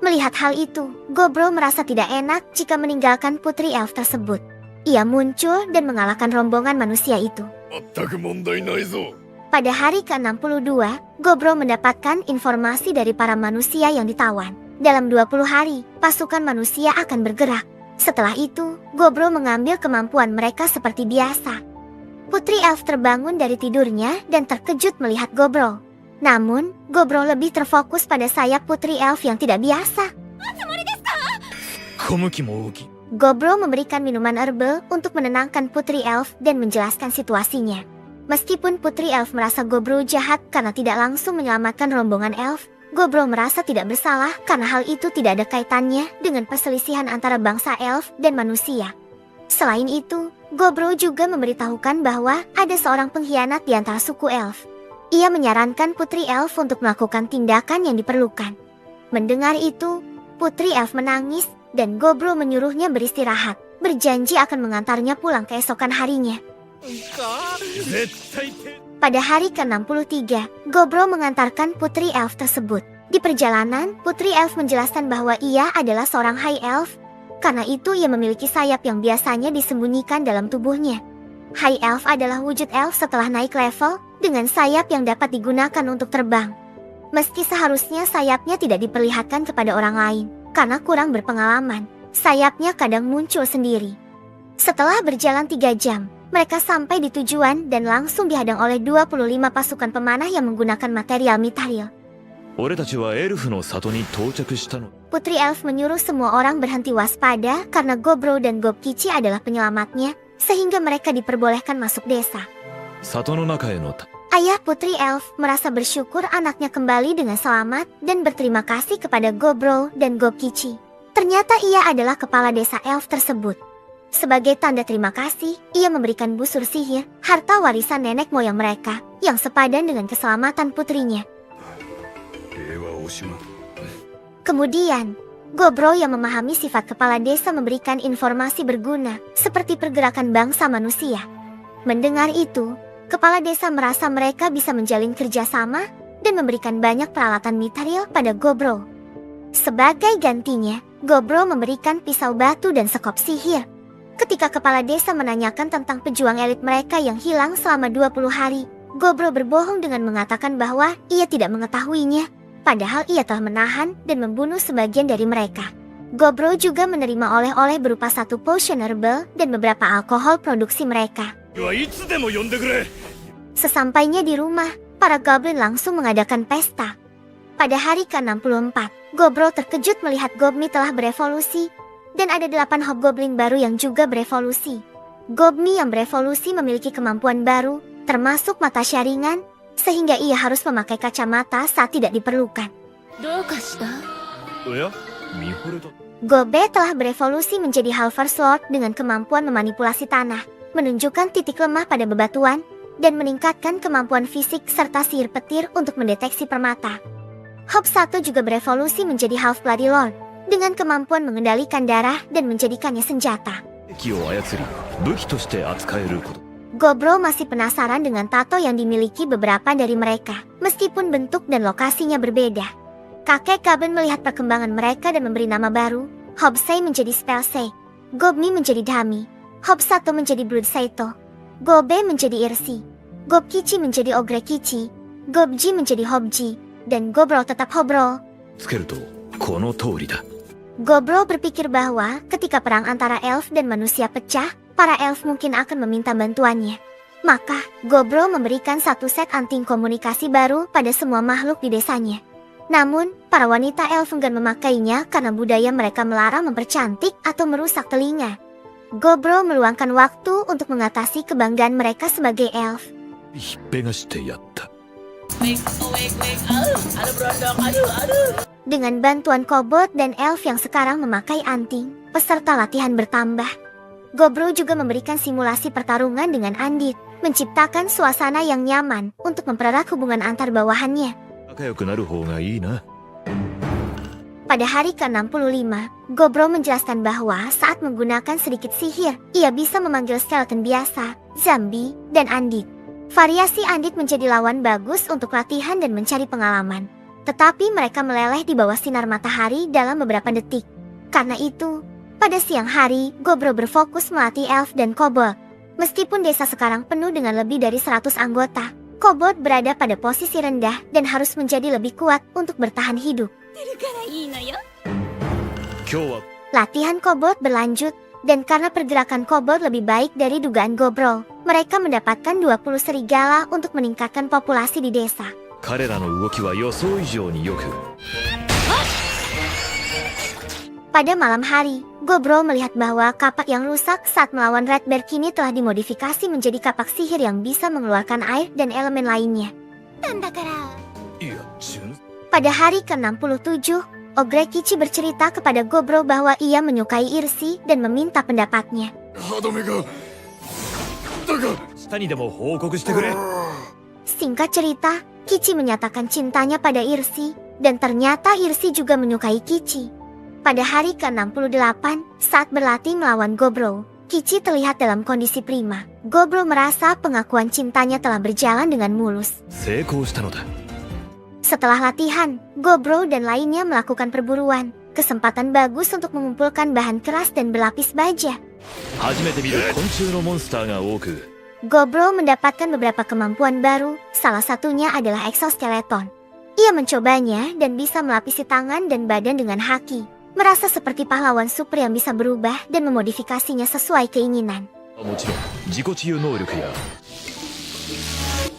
Melihat hal itu, Gobro merasa tidak enak jika meninggalkan putri elf tersebut. Ia muncul dan mengalahkan rombongan manusia itu. 全く問題ないぞ。 Pada hari ke-62, Gobro mendapatkan informasi dari para manusia yang ditawan. Dalam 20 hari, pasukan manusia akan bergerak. Setelah itu, Gobro mengambil kemampuan mereka seperti biasa. Putri elf terbangun dari tidurnya dan terkejut melihat Gobro. Namun, Gobro lebih terfokus pada sayap putri elf yang tidak biasa. 小向きも大きい Gobro memberikan minuman herbal untuk menenangkan putri elf dan menjelaskan situasinya. Meskipun putri elf merasa Gobro jahat karena tidak langsung menyelamatkan rombongan elf, Gobro merasa tidak bersalah karena hal itu tidak ada kaitannya dengan perselisihan antara bangsa elf dan manusia. Selain itu, Gobro juga memberitahukan bahwa ada seorang pengkhianat di antara suku elf. Ia menyarankan putri elf untuk melakukan tindakan yang diperlukan. Mendengar itu, putri elf menangis dan Gobro menyuruhnya beristirahat, berjanji akan mengantarnya pulang keesokan harinya. 絶対手 Pada hari ke-63, Gobro mengantarkan putri elf tersebut. Di perjalanan, putri elf menjelaskan bahwa ia adalah seorang high elf. Karena itu ia memiliki sayap yang biasanya disembunyikan dalam tubuhnya. High elf adalah wujud elf setelah naik level, dengan sayap yang dapat digunakan untuk terbang. Meski seharusnya sayapnya tidak diperlihatkan kepada orang lain, karena kurang berpengalaman, sayapnya kadang muncul sendiri. Setelah berjalan 3 jam, mereka sampai di tujuan dan langsung dihadang oleh 25 pasukan pemanah yang menggunakan material mithril. 俺たちはエルフの里に到着したの Putri elf menyuruh semua orang berhenti waspada karena Gobro dan Gobkichi adalah penyelamatnya, sehingga mereka diperbolehkan masuk desa. 里の中へのた Ayah Putri elf merasa bersyukur anaknya kembali dengan selamat dan berterima kasih kepada Gobro dan Gobkichi. Ternyata ia adalah kepala desa elf tersebut. Sebagai tanda terima kasih, ia memberikan busur sihir, harta warisan nenek moyang mereka, yang sepadan dengan keselamatan putrinya. 礼はおしま。 Kemudian, Gobro yang memahami sifat kepala desa memberikan informasi berguna, seperti pergerakan bangsa manusia. Mendengar itu, kepala desa merasa mereka bisa menjalin kerjasama dan memberikan banyak peralatan mithril pada Gobro. Sebagai gantinya, Gobro memberikan pisau batu dan sekop sihir. Ketika kepala desa menanyakan tentang pejuang elit mereka yang hilang selama 20 hari, Gobro berbohong dengan mengatakan bahwa ia tidak mengetahuinya, padahal ia telah menahan dan membunuh sebagian dari mereka. Gobro juga menerima oleh-oleh berupa 1 potion herbal dan beberapa alkohol produksi mereka. いつでも呼んでくれ。 Sesampainya di rumah, para goblin langsung mengadakan pesta. Pada hari ke-64, Gobro terkejut melihat Gobmi telah berevolusi, dan ada 8 hobgoblin baru yang juga berevolusi. Gobmi yang berevolusi memiliki kemampuan baru, termasuk mata syaringan, sehingga ia harus memakai kacamata saat tidak diperlukan. どうかした？おや、見惚れた。 Gobe telah berevolusi menjadi Halfers Lord dengan kemampuan memanipulasi tanah, menunjukkan titik lemah pada bebatuan, dan meningkatkan kemampuan fisik serta sihir petir untuk mendeteksi permata. Hob 1 juga berevolusi menjadi Half Bloody Lord, dengan kemampuan mengendalikan darah dan menjadikannya senjata. 武器を操り武器として扱えること Gobro masih penasaran dengan tato yang dimiliki beberapa dari mereka, meskipun bentuk dan lokasinya berbeda. Kakek Goblin melihat perkembangan mereka dan memberi nama baru. Hobsei menjadi Spellsei, Gobmi menjadi Dami, Hob 1 menjadi Blood Saito, Gobe menjadi Irsi, Gobkichi menjadi Ogrekichi, Gobji menjadi Hobji, dan Gobro tetap Hobro. つけるとこの通りだ Gobro berpikir bahwa ketika perang antara elf dan manusia pecah, para elf mungkin akan meminta bantuannya. Maka, Gobro memberikan 1 set anting komunikasi baru pada semua makhluk di desanya. Namun, para wanita elf enggan memakainya karena budaya mereka melarang mempercantik atau merusak telinga. Gobro meluangkan waktu untuk mengatasi kebanggaan mereka sebagai elf. ひっぺがしてやった Wake, oh, wake, wake. Aduh, aduh berondong, aduh, aduh. Dengan bantuan kobold dan elf yang sekarang memakai anting, peserta latihan bertambah. Gobro juga memberikan simulasi pertarungan dengan Andit, menciptakan suasana yang nyaman untuk mempererat hubungan antar bawahannya. 仲良くなる方がいいな。 Pada hari ke-65, Gobro menjelaskan bahwa saat menggunakan sedikit sihir, ia bisa memanggil skeleton biasa, zombie, dan Andit. Variasi Andit menjadi lawan bagus untuk latihan dan mencari pengalaman. Tetapi mereka meleleh di bawah sinar matahari dalam beberapa detik. Karena itu, pada siang hari, Gobro berfokus melatih elf dan kobold. Meskipun desa sekarang penuh dengan lebih dari 100 anggota, kobold berada pada posisi rendah dan harus menjadi lebih kuat untuk bertahan hidup. 今日は Latihan kobold berlanjut, dan karena pergerakan kobold lebih baik dari dugaan Gobro, mereka mendapatkan 20 serigala untuk meningkatkan populasi di desa. 彼らの動きは予想以上によく。 Pada malam hari, Gobro melihat bahwa kapak yang rusak saat melawan Red Bear kini telah dimodifikasi menjadi kapak sihir yang bisa mengeluarkan air dan elemen lainnya. いや、純 Pada hari ke-67, Ogre Kichi bercerita kepada Gobro bahwa ia menyukai Irsi dan meminta pendapatnya. 歯止めが。だが、下にでも報告してくれ。 Singkat cerita, Kichi menyatakan cintanya pada Irsi, dan ternyata Irsi juga menyukai Kichi. Pada hari ke-68, saat berlatih melawan Gobro, Kichi terlihat dalam kondisi prima. Gobro merasa pengakuan cintanya telah berjalan dengan mulus. 成功したのだ。 Setelah latihan, Gobro dan lainnya melakukan perburuan. Kesempatan bagus untuk mengumpulkan bahan keras dan berlapis baja. 初めて見る昆虫のモンスターが多く。 Gobro mendapatkan beberapa kemampuan baru, salah satunya adalah exoskeleton. Ia mencobanya dan bisa melapisi tangan dan badan dengan haki. Merasa seperti pahlawan super yang bisa berubah dan memodifikasinya sesuai keinginan. もちろん自己治癒能力や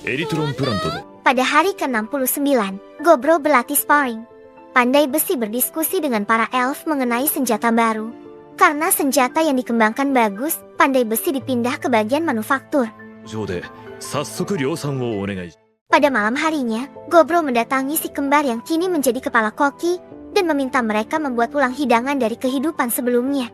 エリトロンプラントで。 Pada hari ke-69, Gobro berlatih sparring. Pandai besi berdiskusi dengan para elf mengenai senjata baru. Karena senjata yang dikembangkan bagus, pandai besi dipindah ke bagian manufaktur. 上で早速量産をお願い。 Pada malam harinya, Gobro mendatangi si kembar yang kini menjadi kepala koki dan meminta mereka membuat ulang hidangan dari kehidupan sebelumnya.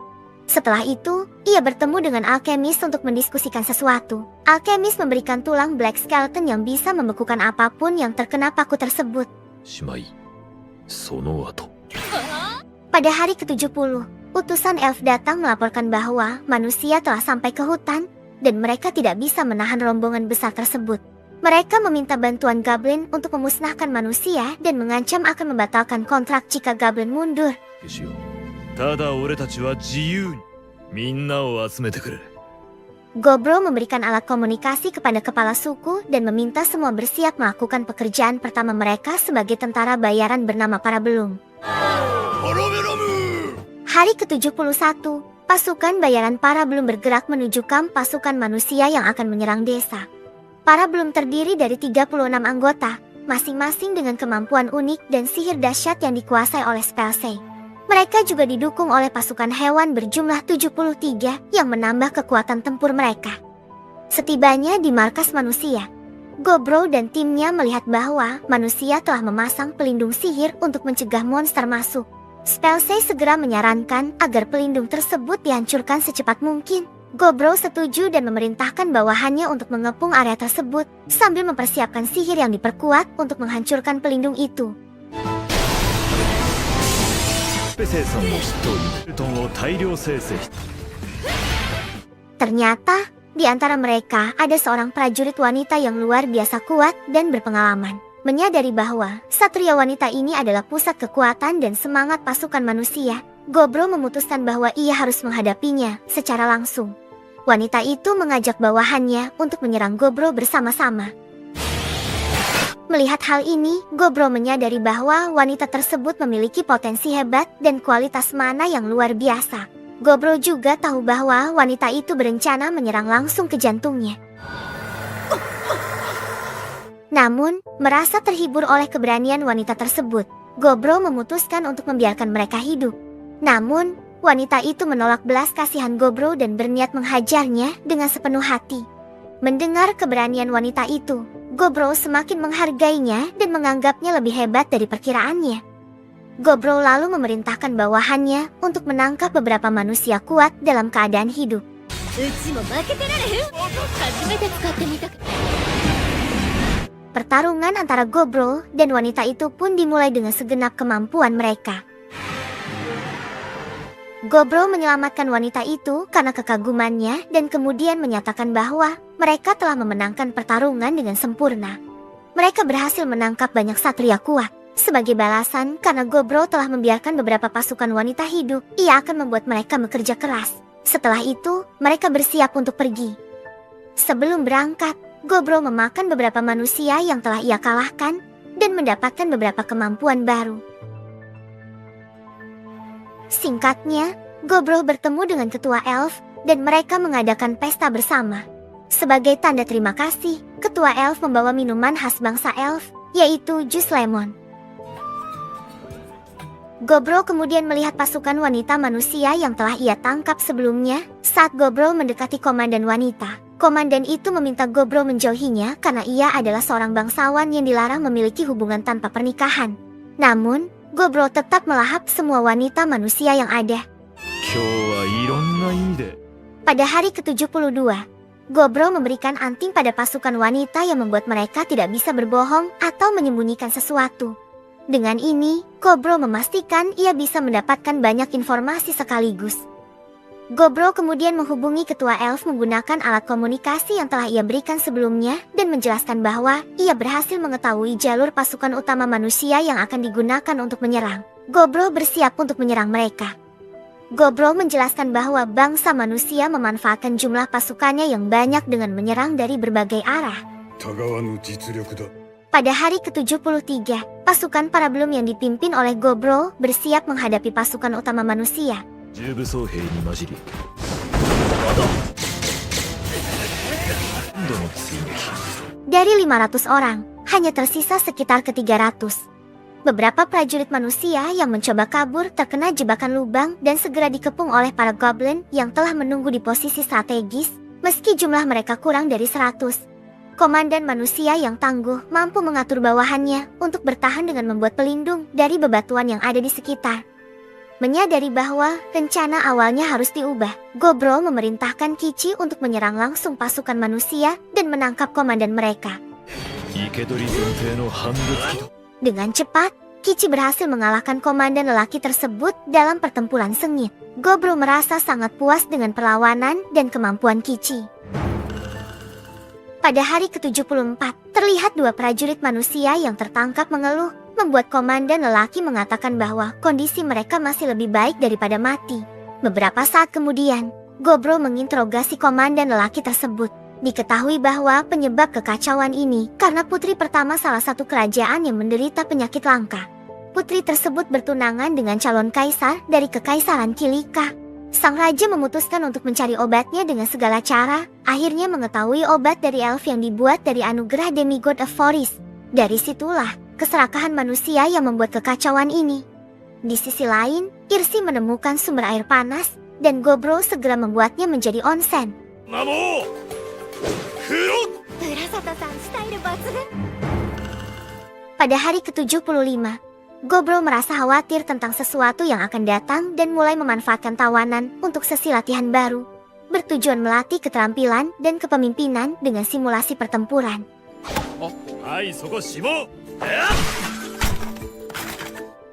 Setelah itu, ia bertemu dengan alkemis untuk mendiskusikan sesuatu. Alkemis memberikan tulang black skeleton yang bisa membekukan apapun yang terkena paku tersebut. しまい、その後。 Pada hari ke-70, utusan elf datang melaporkan bahwa manusia telah sampai ke hutan dan mereka tidak bisa menahan rombongan besar tersebut. Mereka meminta bantuan Goblin untuk memusnahkan manusia dan mengancam akan membatalkan kontrak jika Goblin mundur. しよう。ただ俺たちは自由にみんなを集めてくれ。 Gobro memberikan alat komunikasi kepada kepala suku dan meminta semua bersiap melakukan pekerjaan pertama mereka sebagai tentara bayaran bernama Parabellum. Hari ke-71, pasukan bayaran Parabellum bergerak menuju kamp pasukan manusia yang akan menyerang desa. Parabellum terdiri dari 36 anggota, masing-masing dengan kemampuan unik dan sihir dahsyat yang dikuasai oleh Spellsei. Mereka juga didukung oleh pasukan hewan berjumlah 73 yang menambah kekuatan tempur mereka. Setibanya di markas manusia, Gobro dan timnya melihat bahwa manusia telah memasang pelindung sihir untuk mencegah monster masuk. Spellsei segera menyarankan agar pelindung tersebut dihancurkan secepat mungkin. Gobro setuju dan memerintahkan bawahannya untuk mengepung area tersebut sambil mempersiapkan sihir yang diperkuat untuk menghancurkan pelindung itu. ペセイさんも執刀にルトンを大量生成。 Ternyata, di antara mereka ada seorang prajurit wanita yang luar biasa kuat dan berpengalaman. Menyadari bahwa satria wanita ini adalah pusat kekuatan dan semangat pasukan manusia, Gobro memutuskan bahwa ia harus menghadapinya secara langsung. Wanita itu mengajak bawahannya untuk menyerang Gobro bersama-sama. Melihat hal ini, Gobro menyadari bahwa wanita tersebut memiliki potensi hebat dan kualitas mana yang luar biasa. Gobro juga tahu bahwa wanita itu berencana menyerang langsung ke jantungnya. Namun, merasa terhibur oleh keberanian wanita tersebut, Gobro memutuskan untuk membiarkan mereka hidup. Namun, wanita itu menolak belas kasihan Gobro dan berniat menghajarnya dengan sepenuh hati. Mendengar keberanian wanita itu, Gobro semakin menghargainya dan menganggapnya lebih hebat dari perkiraannya. Gobro lalu memerintahkan bawahannya untuk menangkap beberapa manusia kuat dalam keadaan hidup. Pertarungan antara Gobro dan wanita itu pun dimulai dengan segenap kemampuan mereka. Gobro menyelamatkan wanita itu karena kekagumannya dan kemudian menyatakan bahwa mereka telah memenangkan pertarungan dengan sempurna. Mereka berhasil menangkap banyak satria kuat. Sebagai balasan, karena Gobro telah membiarkan beberapa pasukan wanita hidup, ia akan membuat mereka bekerja keras. Setelah itu, mereka bersiap untuk pergi. Sebelum berangkat, Gobro memakan beberapa manusia yang telah ia kalahkan dan mendapatkan beberapa kemampuan baru. Singkatnya, Gobro bertemu dengan ketua elf dan mereka mengadakan pesta bersama. Sebagai tanda terima kasih, ketua elf membawa minuman khas bangsa elf, yaitu jus lemon. Gobro kemudian melihat pasukan wanita manusia yang telah ia tangkap sebelumnya. Saat Gobro mendekati komandan wanita, komandan itu meminta Gobro menjauhinya karena ia adalah seorang bangsawan yang dilarang memiliki hubungan tanpa pernikahan. Namun, Gobro tetap melahap semua wanita manusia yang ada. Pada hari ke-72, Gobro memberikan anting pada pasukan wanita yang membuat mereka tidak bisa berbohong atau menyembunyikan sesuatu. Dengan ini, Gobro memastikan ia bisa mendapatkan banyak informasi sekaligus. Gobro kemudian menghubungi ketua elf menggunakan alat komunikasi yang telah ia berikan sebelumnya dan menjelaskan bahwa ia berhasil mengetahui jalur pasukan utama manusia yang akan digunakan untuk menyerang. Gobro bersiap untuk menyerang mereka. Gobro menjelaskan bahwa bangsa manusia memanfaatkan jumlah pasukannya yang banyak dengan menyerang dari berbagai arah. Pada hari ke-73, pasukan para belum yang dipimpin oleh Gobro bersiap menghadapi pasukan utama manusia. Dari 500 orang, hanya tersisa sekitar ke-300. Beberapa prajurit manusia yang mencoba kabur terkena jebakan lubang dan segera dikepung oleh para goblin yang telah menunggu di posisi strategis, meski jumlah mereka kurang dari 100. Komandan manusia yang tangguh mampu mengatur bawahannya untuk bertahan dengan membuat pelindung dari bebatuan yang ada di sekitar. Menyadari bahwa rencana awalnya harus diubah, Gobro memerintahkan Kichi untuk menyerang langsung pasukan manusia dan menangkap komandan mereka. Dengan cepat, Kichi berhasil mengalahkan komandan lelaki tersebut dalam pertempuran sengit. Gobro merasa sangat puas dengan perlawanan dan kemampuan Kichi. Pada hari ke-74, terlihat dua prajurit manusia yang tertangkap mengeluh, membuat komandan lelaki mengatakan bahwa kondisi mereka masih lebih baik daripada mati. Beberapa saat kemudian, Gobro menginterogasi komandan lelaki tersebut. Diketahui bahwa penyebab kekacauan ini karena putri pertama salah satu kerajaan yang menderita penyakit langka. Putri tersebut bertunangan dengan calon kaisar dari Kekaisaran Kilika. Sang raja memutuskan untuk mencari obatnya dengan segala cara, akhirnya mengetahui obat dari elf yang dibuat dari anugerah demigod of forest. Dari situlah, keserakahan manusia yang membuat kekacauan ini. Di sisi lain, Irsi menemukan sumber air panas, dan Gobro segera membuatnya menjadi onsen. Pada hari ke-75, Gobro merasa khawatir tentang sesuatu yang akan datang dan mulai memanfaatkan tawanan untuk sesi latihan baru, bertujuan melatih keterampilan dan kepemimpinan dengan simulasi pertempuran.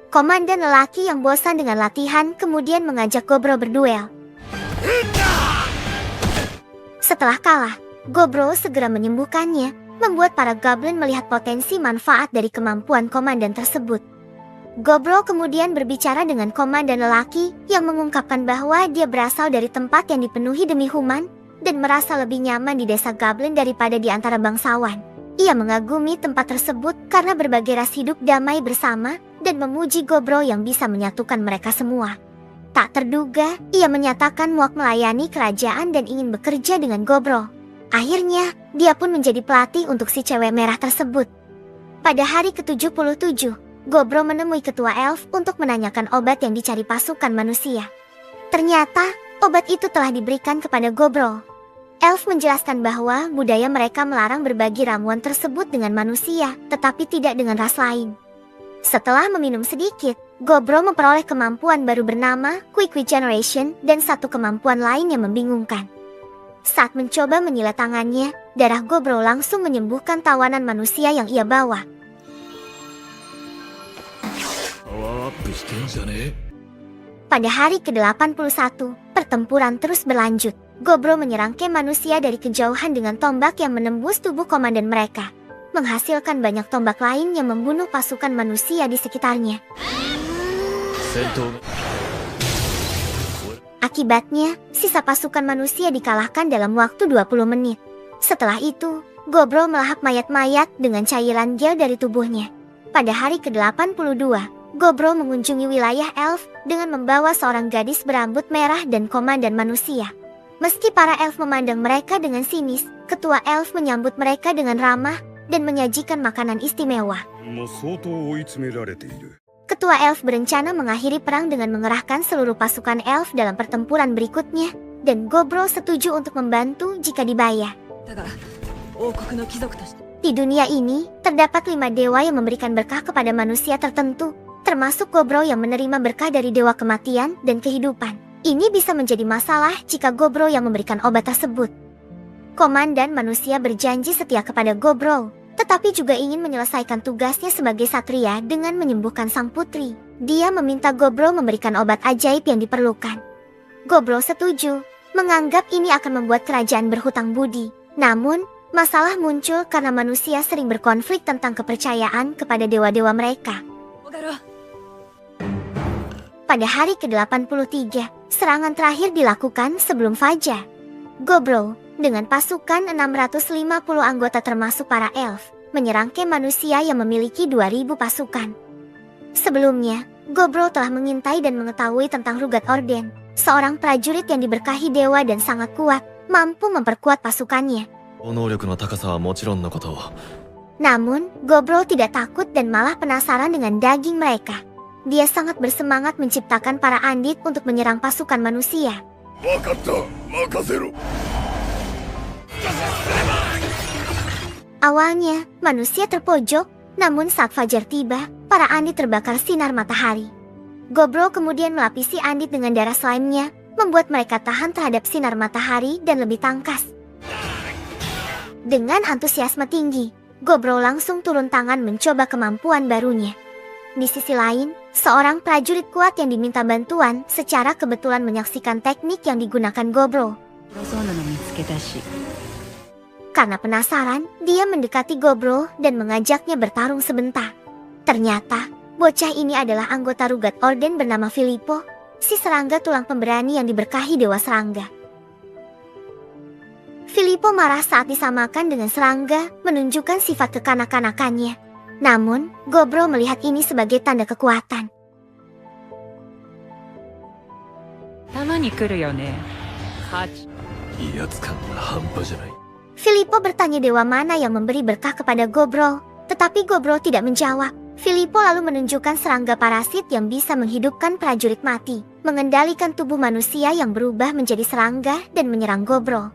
Komandan lelaki yang bosan dengan latihan kemudian mengajak Gobro berduel. Setelah kalah, Gobro segera menyembuhkannya, membuat para goblin melihat potensi manfaat dari kemampuan komandan tersebut. Gobro kemudian berbicara dengan komandan lelaki yang mengungkapkan bahwa dia berasal dari tempat yang dipenuhi demi human dan merasa lebih nyaman di desa goblin daripada di antara bangsawan. Ia mengagumi tempat tersebut karena berbagai ras hidup damai bersama dan memuji Gobro yang bisa menyatukan mereka semua. Tak terduga, ia menyatakan muak melayani kerajaan dan ingin bekerja dengan Gobro. Akhirnya, dia pun menjadi pelatih untuk si cewek merah tersebut. Pada hari ke-77, Gobro menemui ketua elf untuk menanyakan obat yang dicari pasukan manusia. Ternyata, obat itu telah diberikan kepada Gobro. Elf menjelaskan bahwa budaya mereka melarang berbagi ramuan tersebut dengan manusia, tetapi tidak dengan ras lain. Setelah meminum sedikit, Gobro memperoleh kemampuan baru bernama Quick Regeneration dan satu kemampuan lain yang membingungkan. Saat mencoba menyilet tangannya, darah Gobro langsung menyembuhkan tawanan manusia yang ia bawa. Pada hari ke-81, pertempuran terus berlanjut. Gobro menyerang camp manusia dari kejauhan dengan tombak yang menembus tubuh komandan mereka, menghasilkan banyak tombak lain yang membunuh pasukan manusia di sekitarnya. Akibatnya, sisa pasukan manusia dikalahkan dalam waktu 20 menit. Setelah itu, Gobro melahap mayat-mayat dengan cairan gel dari tubuhnya. Pada hari ke-82, Gobro mengunjungi wilayah elf dengan membawa seorang gadis berambut merah dan komandan manusia. Meski para elf memandang mereka dengan sinis, ketua elf menyambut mereka dengan ramah dan menyajikan makanan istimewa. Ketua elf berencana mengakhiri perang dengan mengerahkan seluruh pasukan elf dalam pertempuran berikutnya, dan Gobro setuju untuk membantu jika dibayar. Di dunia ini, terdapat 5 dewa yang memberikan berkah kepada manusia tertentu, termasuk Gobro yang menerima berkah dari dewa kematian dan kehidupan. Ini bisa menjadi masalah jika Gobro yang memberikan obat tersebut. Komandan manusia berjanji setia kepada Gobro, tetapi juga ingin menyelesaikan tugasnya sebagai satria dengan menyembuhkan sang putri. Dia meminta Gobro memberikan obat ajaib yang diperlukan. Gobro setuju, menganggap ini akan membuat kerajaan berhutang budi. Namun, masalah muncul karena manusia sering berkonflik tentang kepercayaan kepada dewa-dewa mereka. Pada hari ke-83, serangan terakhir dilakukan sebelum fajar. Gobro, dengan pasukan 650 anggota termasuk para elf, menyerang camp manusia yang memiliki 2000 pasukan. Sebelumnya, Gobro telah mengintai dan mengetahui tentang Rugat Orden, seorang prajurit yang diberkahi dewa dan sangat kuat, mampu memperkuat pasukannya. Namun, Gobro tidak takut dan malah penasaran dengan daging mereka. Dia sangat bersemangat menciptakan para andit untuk menyerang pasukan manusia. Awalnya, manusia terpojok, namun saat fajar tiba, para andit terbakar sinar matahari. Gobro kemudian melapisi andit dengan darah slime-nya, membuat mereka tahan terhadap sinar matahari dan lebih tangkas. Dengan antusiasme tinggi, Gobro langsung turun tangan mencoba kemampuan barunya. Di sisi lain, seorang prajurit kuat yang diminta bantuan secara kebetulan menyaksikan teknik yang digunakan Gobro. Karena penasaran, dia mendekati Gobro dan mengajaknya bertarung sebentar. Ternyata, bocah ini adalah anggota Rugat Orden bernama Filippo, si serangga tulang pemberani yang diberkahi dewa serangga. Filippo marah saat disamakan dengan serangga, menunjukkan sifat kekanak-kanakannya. Namun, Gobro melihat ini sebagai tanda kekuatan. Filippo bertanya dewa mana yang memberi berkah kepada Gobro, tetapi Gobro tidak menjawab. Filippo lalu menunjukkan serangga parasit yang bisa menghidupkan prajurit mati, mengendalikan tubuh manusia yang berubah menjadi serangga dan menyerang Gobro.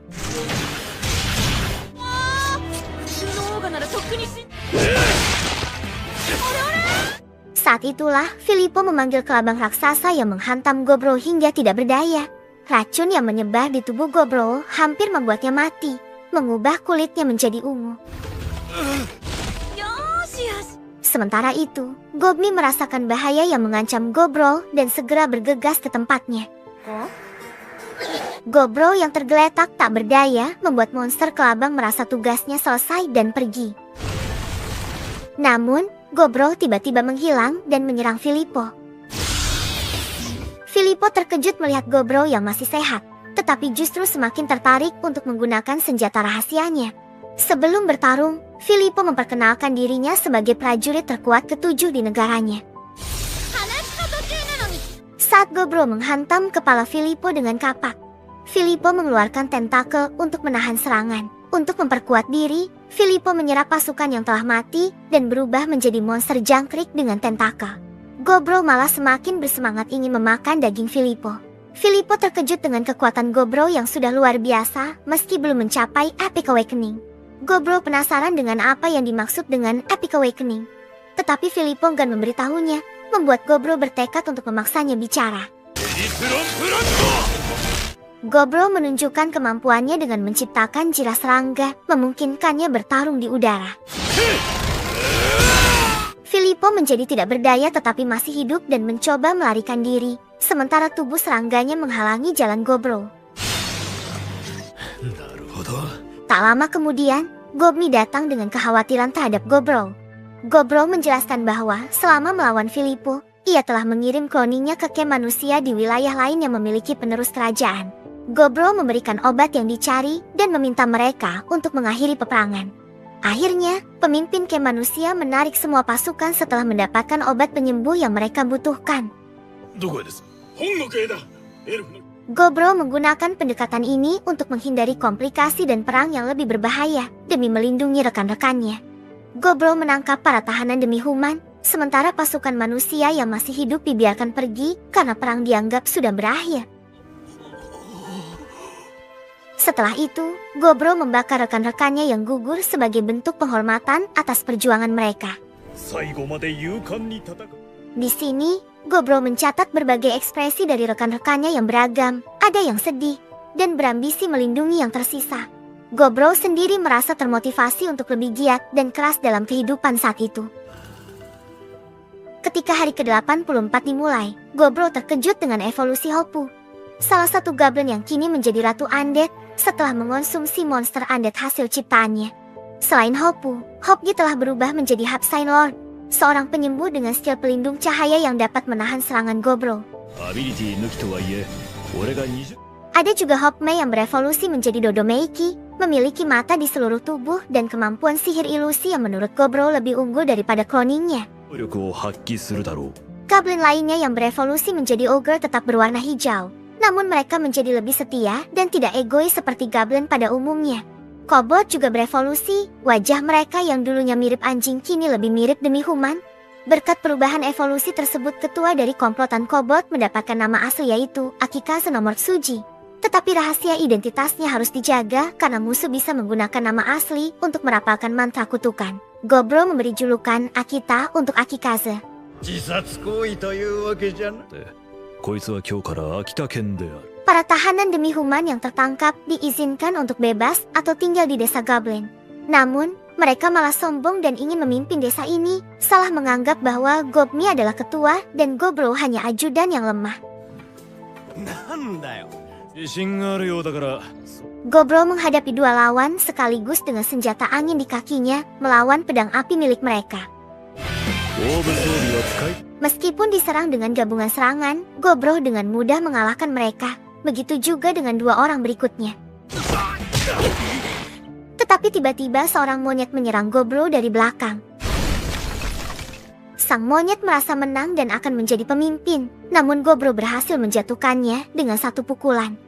Saat itulah, Filippo memanggil kelabang raksasa yang menghantam Gobro hingga tidak berdaya. Racun yang menyebar di tubuh Gobro hampir membuatnya mati, mengubah kulitnya menjadi ungu. Sementara itu, Gobmi merasakan bahaya yang mengancam Gobro dan segera bergegas ke tempatnya. Gobro yang tergeletak tak berdaya membuat monster kelabang merasa tugasnya selesai dan pergi. Namun, Gobro tiba-tiba menghilang dan menyerang Filippo. Filippo terkejut melihat Gobro yang masih sehat, tetapi justru semakin tertarik untuk menggunakan senjata rahasianya. Sebelum bertarung, Filippo memperkenalkan dirinya sebagai prajurit terkuat ke-7 di negaranya. Saat Gobro menghantam kepala Filippo dengan kapak, Filippo mengeluarkan tentakel untuk menahan serangan. Untuk memperkuat diri, Filippo menyerap pasukan yang telah mati dan berubah menjadi monster jangkrik dengan tentakel. Gobro malah semakin bersemangat ingin memakan daging Filippo. Filippo terkejut dengan kekuatan Gobro yang sudah luar biasa meski belum mencapai Epic Awakening. Gobro penasaran dengan apa yang dimaksud dengan Epic Awakening. Tetapi Filippo enggan memberitahunya, membuat Gobro bertekad untuk memaksanya bicara. Gobro menunjukkan kemampuannya dengan menciptakan jira serangga, memungkinkannya bertarung di udara. Filippo menjadi tidak berdaya tetapi masih hidup dan mencoba melarikan diri, sementara tubuh serangganya menghalangi jalan Gobro. Tak lama kemudian, Gobmi datang dengan kekhawatiran terhadap Gobro. Gobro menjelaskan bahwa selama melawan Filippo, ia telah mengirim kloninya ke camp manusia di wilayah lain yang memiliki penerus kerajaan. Gobro memberikan obat yang dicari dan meminta mereka untuk mengakhiri peperangan. Akhirnya, pemimpin camp manusia menarik semua pasukan setelah mendapatkan obat penyembuh yang mereka butuhkan. Gobro menggunakan pendekatan ini untuk menghindari komplikasi dan perang yang lebih berbahaya demi melindungi rekan-rekannya. Gobro menangkap para tahanan demi Human, sementara pasukan manusia yang masih hidup dibiarkan pergi karena perang dianggap sudah berakhir. Setelah itu, Gobro membakar rekan-rekannya yang gugur sebagai bentuk penghormatan atas perjuangan mereka. Di sini, Gobro mencatat berbagai ekspresi dari rekan-rekannya yang beragam, ada yang sedih, dan berambisi melindungi yang tersisa. Gobro sendiri merasa termotivasi untuk lebih giat dan keras dalam kehidupan saat itu. Ketika hari ke-84 dimulai, Gobro terkejut dengan evolusi Hoppu, salah satu goblin yang kini menjadi Ratu Undead setelah mengonsumsi monster undead hasil ciptaannya. Selain Hoppu, Hopgi telah berubah menjadi Hapsine Lord, seorang penyembuh dengan skill pelindung cahaya yang dapat menahan serangan Gobro. Ada juga Hopmei yang berevolusi menjadi Dodomeiki, memiliki mata di seluruh tubuh dan kemampuan sihir ilusi yang menurut Gobro lebih unggul daripada kloningnya. Goblin lainnya yang berevolusi menjadi Ogre tetap berwarna hijau, namun mereka menjadi lebih setia dan tidak egois seperti goblin pada umumnya. Kobold juga berevolusi, wajah mereka yang dulunya mirip anjing kini lebih mirip demi Human. Berkat perubahan evolusi tersebut, ketua dari komplotan kobold mendapatkan nama asli yaitu Akikaze no Tsuji. Tetapi rahasia identitasnya harus dijaga karena musuh bisa menggunakan nama asli untuk merapalkan mantra kutukan. Gobro memberi julukan Akita untuk Akikaze. Para tahanan demi Human yang tertangkap diizinkan untuk bebas atau tinggal di desa Goblin. Namun, mereka malah sombong dan ingin memimpin desa ini, salah menganggap bahwa Gobmi adalah ketua dan Gobro hanya ajudan yang lemah. Gobro menghadapi dua lawan sekaligus dengan senjata angin di kakinya melawan pedang api milik mereka. Meskipun diserang dengan gabungan serangan, Gobro dengan mudah mengalahkan mereka. Begitu juga dengan dua orang berikutnya. Tetapi tiba-tiba seorang monyet menyerang Gobro dari belakang. Sang monyet merasa menang dan akan menjadi pemimpin, namun Gobro berhasil menjatuhkannya dengan satu pukulan.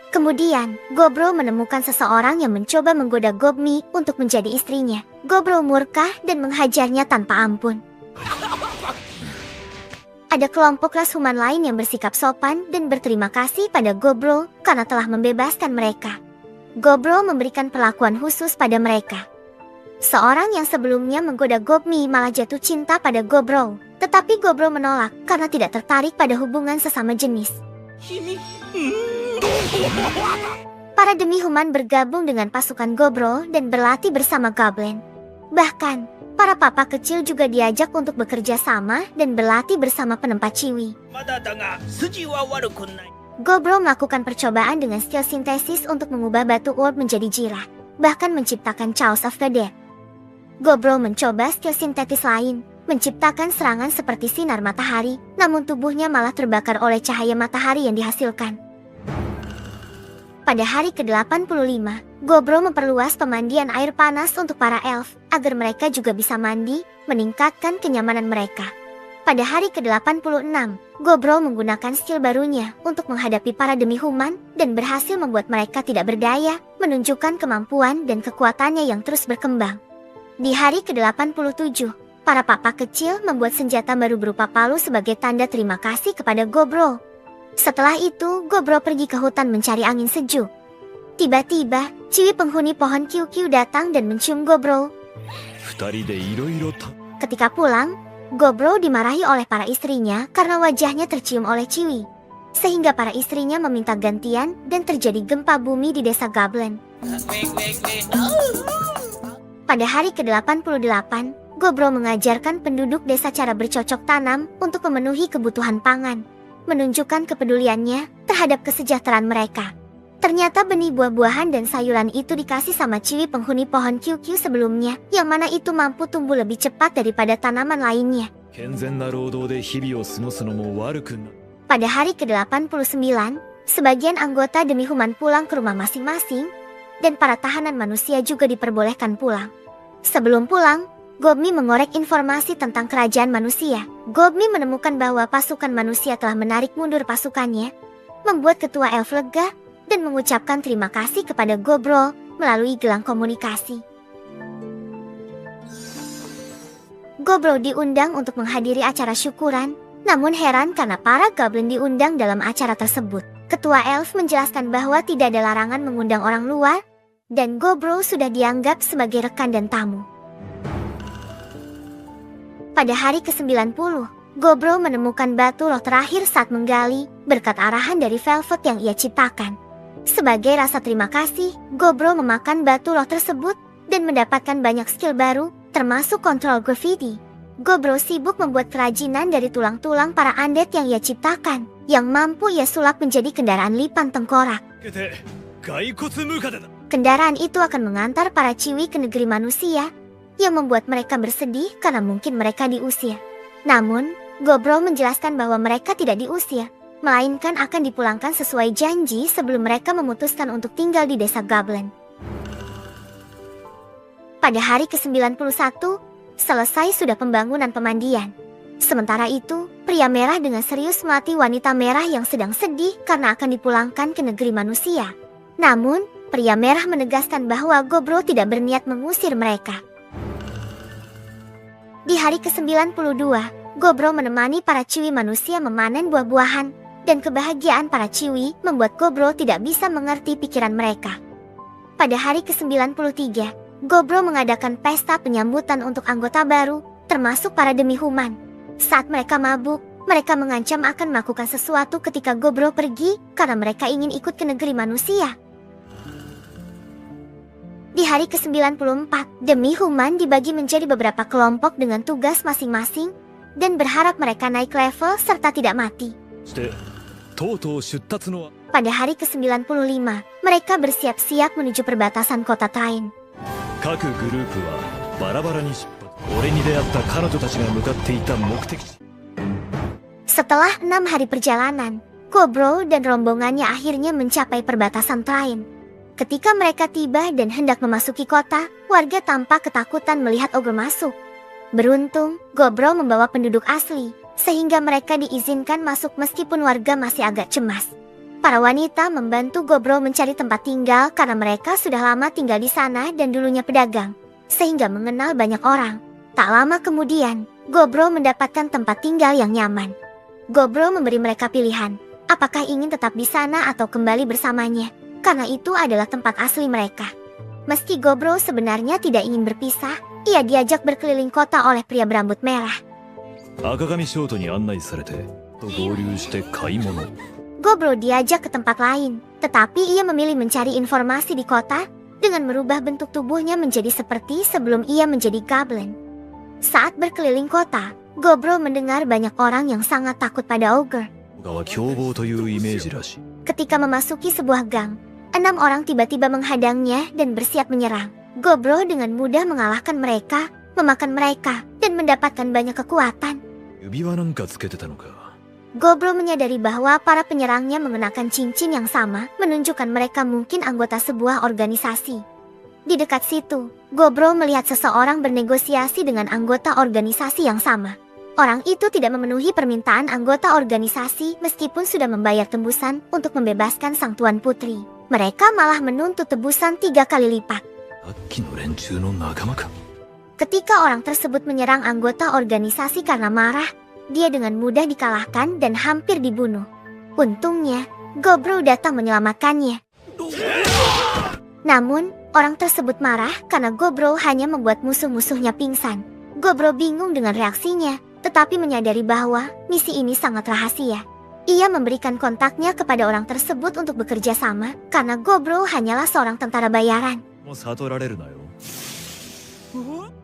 Kemudian, Gobro menemukan seseorang yang mencoba menggoda Gobmi untuk menjadi istrinya. Gobro murka dan menghajarnya tanpa ampun. Ada kelompok ras Human lain yang bersikap sopan dan berterima kasih pada Gobro karena telah membebaskan mereka. Gobro memberikan perlakuan khusus pada mereka. Seorang yang sebelumnya menggoda Gobmi malah jatuh cinta pada Gobro, tetapi Gobro menolak karena tidak tertarik pada hubungan sesama jenis. Para demi Human bergabung dengan pasukan Gobro dan berlatih bersama Goblin. Bahkan, para papa kecil juga diajak untuk bekerja sama dan berlatih bersama penempat Chiwi. Gobro melakukan percobaan dengan skill sintesis untuk mengubah batu orb menjadi jira, bahkan menciptakan Chaos of the Dead. Gobro mencoba skill sintetis lain, menciptakan serangan seperti sinar matahari, namun tubuhnya malah terbakar oleh cahaya matahari yang dihasilkan. Pada hari ke-85, Gobro memperluas pemandian air panas untuk para elf, agar mereka juga bisa mandi, meningkatkan kenyamanan mereka. Pada hari ke-86, Gobro menggunakan skill barunya untuk menghadapi para demi Human dan berhasil membuat mereka tidak berdaya, menunjukkan kemampuan dan kekuatannya yang terus berkembang. Di hari ke-87, para papa kecil membuat senjata baru berupa palu sebagai tanda terima kasih kepada Gobro. Setelah itu, Gobro pergi ke hutan mencari angin sejuk. Tiba-tiba, Ciwi penghuni pohon Kiu-Kiu datang dan mencium Gobro. 二人でいろいろた Ketika pulang, Gobro dimarahi oleh para istrinya karena wajahnya tercium oleh Chiwi. Sehingga para istrinya meminta gantian dan terjadi gempa bumi di desa Goblin. Pada hari ke-88, Gobro mengajarkan penduduk desa cara bercocok tanam untuk memenuhi kebutuhan pangan, menunjukkan kepeduliannya terhadap kesejahteraan mereka. Ternyata benih buah-buahan dan sayuran itu dikasih sama Chiwi penghuni pohon QQ sebelumnya, yang mana itu mampu tumbuh lebih cepat daripada tanaman lainnya. 健全な労働で日々を過ごすのも悪くな Pada hari ke-89, sebagian anggota demi Human pulang ke rumah masing-masing, dan para tahanan manusia juga diperbolehkan pulang. Sebelum pulang, Gobmi mengorek informasi tentang kerajaan manusia. Gobmi menemukan bahwa pasukan manusia telah menarik mundur pasukannya, membuat ketua elf lega, dan mengucapkan terima kasih kepada Gobro melalui gelang komunikasi. Gobro diundang untuk menghadiri acara syukuran, namun heran karena para goblin diundang dalam acara tersebut. Ketua elf menjelaskan bahwa tidak ada larangan mengundang orang luar, dan Gobro sudah dianggap sebagai rekan dan tamu. Pada hari ke-90, Gobro menemukan batu roh terakhir saat menggali, berkat arahan dari Velvet yang ia ciptakan. Sebagai rasa terima kasih, Gobro memakan batu roh tersebut dan mendapatkan banyak skill baru, termasuk kontrol graffiti. Gobro sibuk membuat kerajinan dari tulang-tulang para undead yang ia ciptakan, yang mampu ia sulap menjadi kendaraan lipan tengkorak. けて骸骨ムカデだ Kendaraan itu akan mengantar para Chiwi ke negeri manusia, yang membuat mereka bersedih karena mungkin mereka diusir. Namun, Gobro menjelaskan bahwa mereka tidak diusir, melainkan akan dipulangkan sesuai janji sebelum mereka memutuskan untuk tinggal di desa Goblin. Pada hari ke-91, selesai sudah pembangunan pemandian. Sementara itu, pria merah dengan serius melatih wanita merah yang sedang sedih karena akan dipulangkan ke negeri manusia. Namun, pria merah menegaskan bahwa Gobro tidak berniat mengusir mereka. Di hari ke-92, Gobro menemani para Chiwi manusia memanen buah-buahan, dan kebahagiaan para Chiwi membuat Gobro tidak bisa mengerti pikiran mereka. Pada hari ke-93, Gobro mengadakan pesta penyambutan untuk anggota baru, termasuk para demi-human. Saat mereka mabuk, mereka mengancam akan melakukan sesuatu ketika Gobro pergi karena mereka ingin ikut ke negeri manusia. Di hari ke-94, demi-human dibagi menjadi beberapa kelompok dengan tugas masing-masing, dan berharap mereka naik level serta tidak mati. してとうとう出立の Pada hari ke-95, mereka bersiap-siap menuju perbatasan kota Train. 各グループはバラバラに出発俺に出会った彼女たちが向かっていた目的地 Setelah 6 hari perjalanan, Gobro dan rombongannya akhirnya mencapai perbatasan Train. Ketika mereka tiba dan hendak memasuki kota, warga tampak ketakutan melihat ogre masuk. Beruntung, Gobro membawa penduduk asli, sehingga mereka diizinkan masuk meskipun warga masih agak cemas. Para wanita membantu Gobro mencari tempat tinggal karena mereka sudah lama tinggal di sana dan dulunya pedagang, sehingga mengenal banyak orang. Tak lama kemudian, Gobro mendapatkan tempat tinggal yang nyaman. Gobro memberi mereka pilihan, apakah ingin tetap di sana atau kembali bersamanya, karena itu adalah tempat asli mereka. Meski Gobro sebenarnya tidak ingin berpisah, ia diajak berkeliling kota oleh pria berambut merah. 赤髪ショートに案内されてと合流して買い物 Gobro diajak ke tempat lain, tetapi ia memilih mencari informasi di kota dengan merubah bentuk tubuhnya menjadi seperti sebelum ia menjadi goblin. Saat berkeliling kota, Gobro mendengar banyak orang yang sangat takut pada ogre. 他は凶暴というイメージらしい Ketika memasuki sebuah gang, 6 orang tiba-tiba menghadangnya dan bersiap menyerang. Gobro dengan mudah mengalahkan mereka, memakan mereka, dan mendapatkan banyak kekuatan. 指輪なんかつけてたのか Gobro menyadari bahwa para penyerangnya mengenakan cincin yang sama, menunjukkan mereka mungkin anggota sebuah organisasi. Di dekat situ, Gobro melihat seseorang bernegosiasi dengan anggota organisasi yang sama. Orang itu tidak memenuhi permintaan anggota organisasi meskipun sudah membayar tembusan untuk membebaskan sang tuan putri. Mereka malah menuntut tebusan 3 kali lipat. さっきの連中の仲間か Ketika orang tersebut menyerang anggota organisasi karena marah, dia dengan mudah dikalahkan dan hampir dibunuh. Untungnya, Gobro datang menyelamatkannya. Namun, Orang tersebut marah karena Gobro hanya membuat musuh-musuhnya pingsan. Gobro bingung dengan reaksinya, tetapi menyadari bahwa misi ini sangat rahasia. Ia memberikan kontaknya kepada orang tersebut untuk bekerja sama karena Gobro hanyalah seorang tentara bayaran. もう悟られるなよ。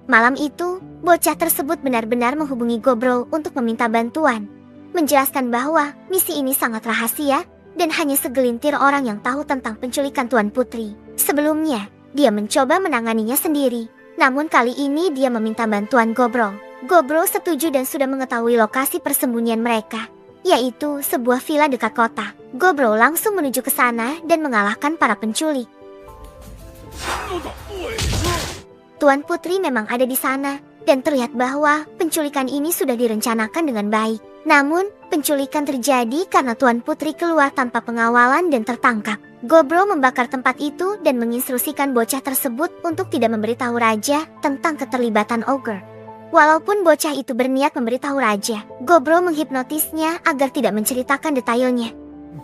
Malam itu, bocah tersebut benar-benar menghubungi Gobro untuk meminta bantuan. Menjelaskan bahwa misi ini sangat rahasia dan hanya segelintir orang yang tahu tentang penculikan Tuan Putri. Sebelumnya, dia mencoba menanganinya sendiri. Namun kali ini dia meminta bantuan Gobro. Gobro setuju dan sudah mengetahui lokasi persembunyian mereka, yaitu sebuah villa dekat kota. Gobro langsung menuju ke sana dan mengalahkan para penculik. Tuan Putri memang ada di sana, dan terlihat bahwa penculikan ini sudah direncanakan dengan baik. Namun, penculikan terjadi karena Tuan Putri keluar tanpa pengawalan dan tertangkap. Gobro membakar tempat itu dan menginstruksikan bocah tersebut untuk tidak memberitahu raja tentang keterlibatan Ogre. Walaupun bocah itu berniat memberitahu raja, Gobro menghipnotisnya agar tidak menceritakan detailnya.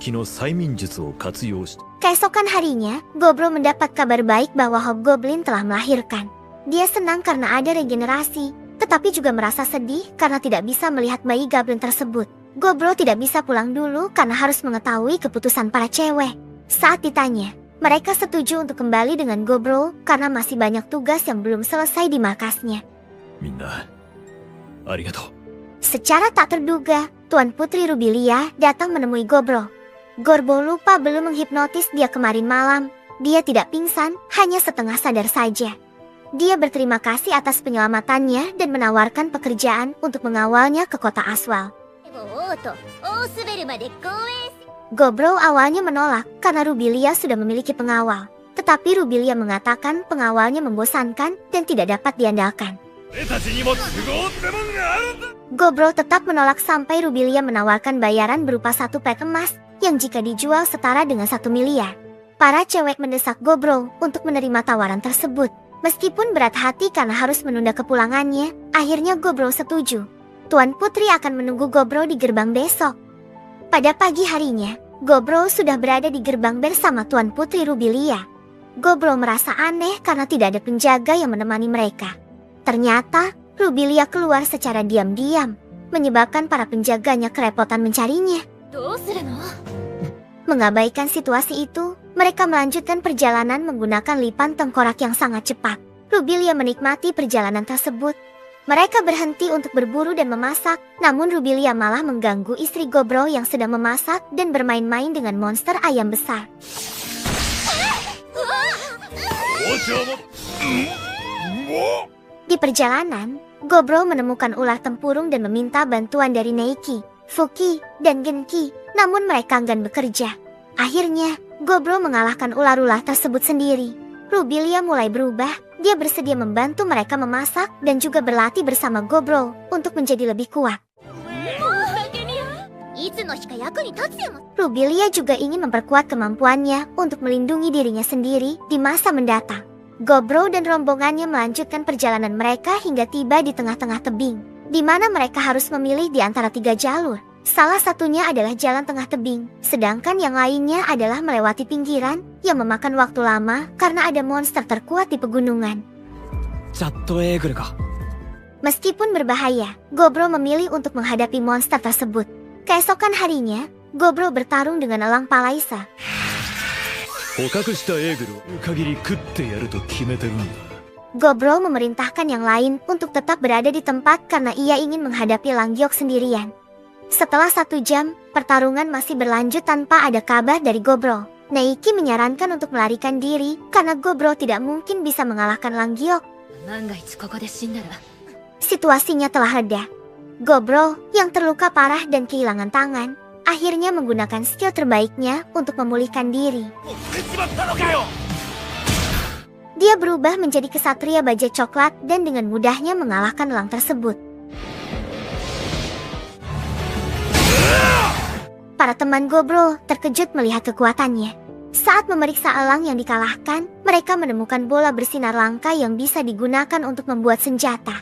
昨日催眠術を活用して Keesokan harinya, Gobro mendapat kabar baik bahwa Hobgoblin telah melahirkan. Dia senang karena ada regenerasi, tetapi juga merasa sedih karena tidak bisa melihat bayi goblin tersebut. Gobro tidak bisa pulang dulu karena harus mengetahui keputusan para cewek. Saat ditanya, mereka setuju untuk kembali dengan Gobro karena masih banyak tugas yang belum selesai di markasnya. みんなありがとう。 Secara tak terduga, Tuan Putri Rubilia datang menemui Gobro. Gobro lupa belum menghipnotis dia kemarin malam. Dia tidak pingsan, hanya setengah sadar saja. Dia berterima kasih atas penyelamatannya dan menawarkan pekerjaan untuk mengawalnya ke kota Aswal. Gobro awalnya menolak karena Rubilia sudah memiliki pengawal. Tetapi Rubilia mengatakan pengawalnya membosankan dan tidak dapat diandalkan. Gobro tetap menolak sampai Rubilia menawarkan bayaran berupa 1 pet emas yang jika dijual setara dengan 1 miliar. Para cewek mendesak Gobro untuk menerima tawaran tersebut. Meskipun berat hati karena harus menunda kepulangannya, akhirnya Gobro setuju. Tuan Putri akan menunggu Gobro di gerbang besok. Pada pagi harinya, Gobro sudah berada di gerbang bersama Tuan Putri Rubilia. Gobro merasa aneh karena tidak ada penjaga yang menemani mereka. Ternyata, Rubilia keluar secara diam-diam, menyebabkan para penjaganya kerepotan mencarinya. Mengabaikan situasi itu, mereka melanjutkan perjalanan menggunakan lipan tengkorak yang sangat cepat. Rubilia menikmati perjalanan tersebut. Mereka berhenti untuk berburu dan memasak, namun Rubilia malah mengganggu istri Gobro yang sedang memasak dan bermain-main dengan monster ayam besar. Di perjalanan, Gobro menemukan ular tempurung dan meminta bantuan dari Neiki, Fuki, dan Genki, namun mereka enggan bekerja. Akhirnya, Gobro mengalahkan ular-ular tersebut sendiri. Rubilia mulai berubah, dia bersedia membantu mereka memasak dan juga berlatih bersama Gobro untuk menjadi lebih kuat. Rubilia juga ingin memperkuat kemampuannya untuk melindungi dirinya sendiri di masa mendatang. Gobro dan rombongannya melanjutkan perjalanan mereka hingga tiba di tengah-tengah tebing, di mana mereka harus memilih di antara 3 jalur. Salah satunya adalah jalan tengah tebing, sedangkan yang lainnya adalah melewati pinggiran yang memakan waktu lama karena ada monster terkuat di pegunungan. Meskipun berbahaya, Gobro memilih untuk menghadapi monster tersebut. Keesokan harinya, Gobro bertarung dengan elang Palaisa. 捕獲したエーグルを限り食ってやると決めてるんだ。 Gobro memerintahkan yang lain untuk tetap berada di tempat karena ia ingin menghadapi Langgyok sendirian. Setelah 1 jam, pertarungan masih berlanjut tanpa ada kabar dari Gobro. Neiki menyarankan untuk melarikan diri karena Gobro tidak mungkin bisa mengalahkan Langgyok. Situasinya telah reda. Gobro, yang terluka parah dan kehilangan tangan, akhirnya menggunakan skill terbaiknya untuk memulihkan diri. Dia berubah menjadi kesatria baja coklat dan dengan mudahnya mengalahkan elang tersebut. Para teman Gobro terkejut melihat kekuatannya. Saat memeriksa elang yang dikalahkan, mereka menemukan bola bersinar langka yang bisa digunakan untuk membuat senjata.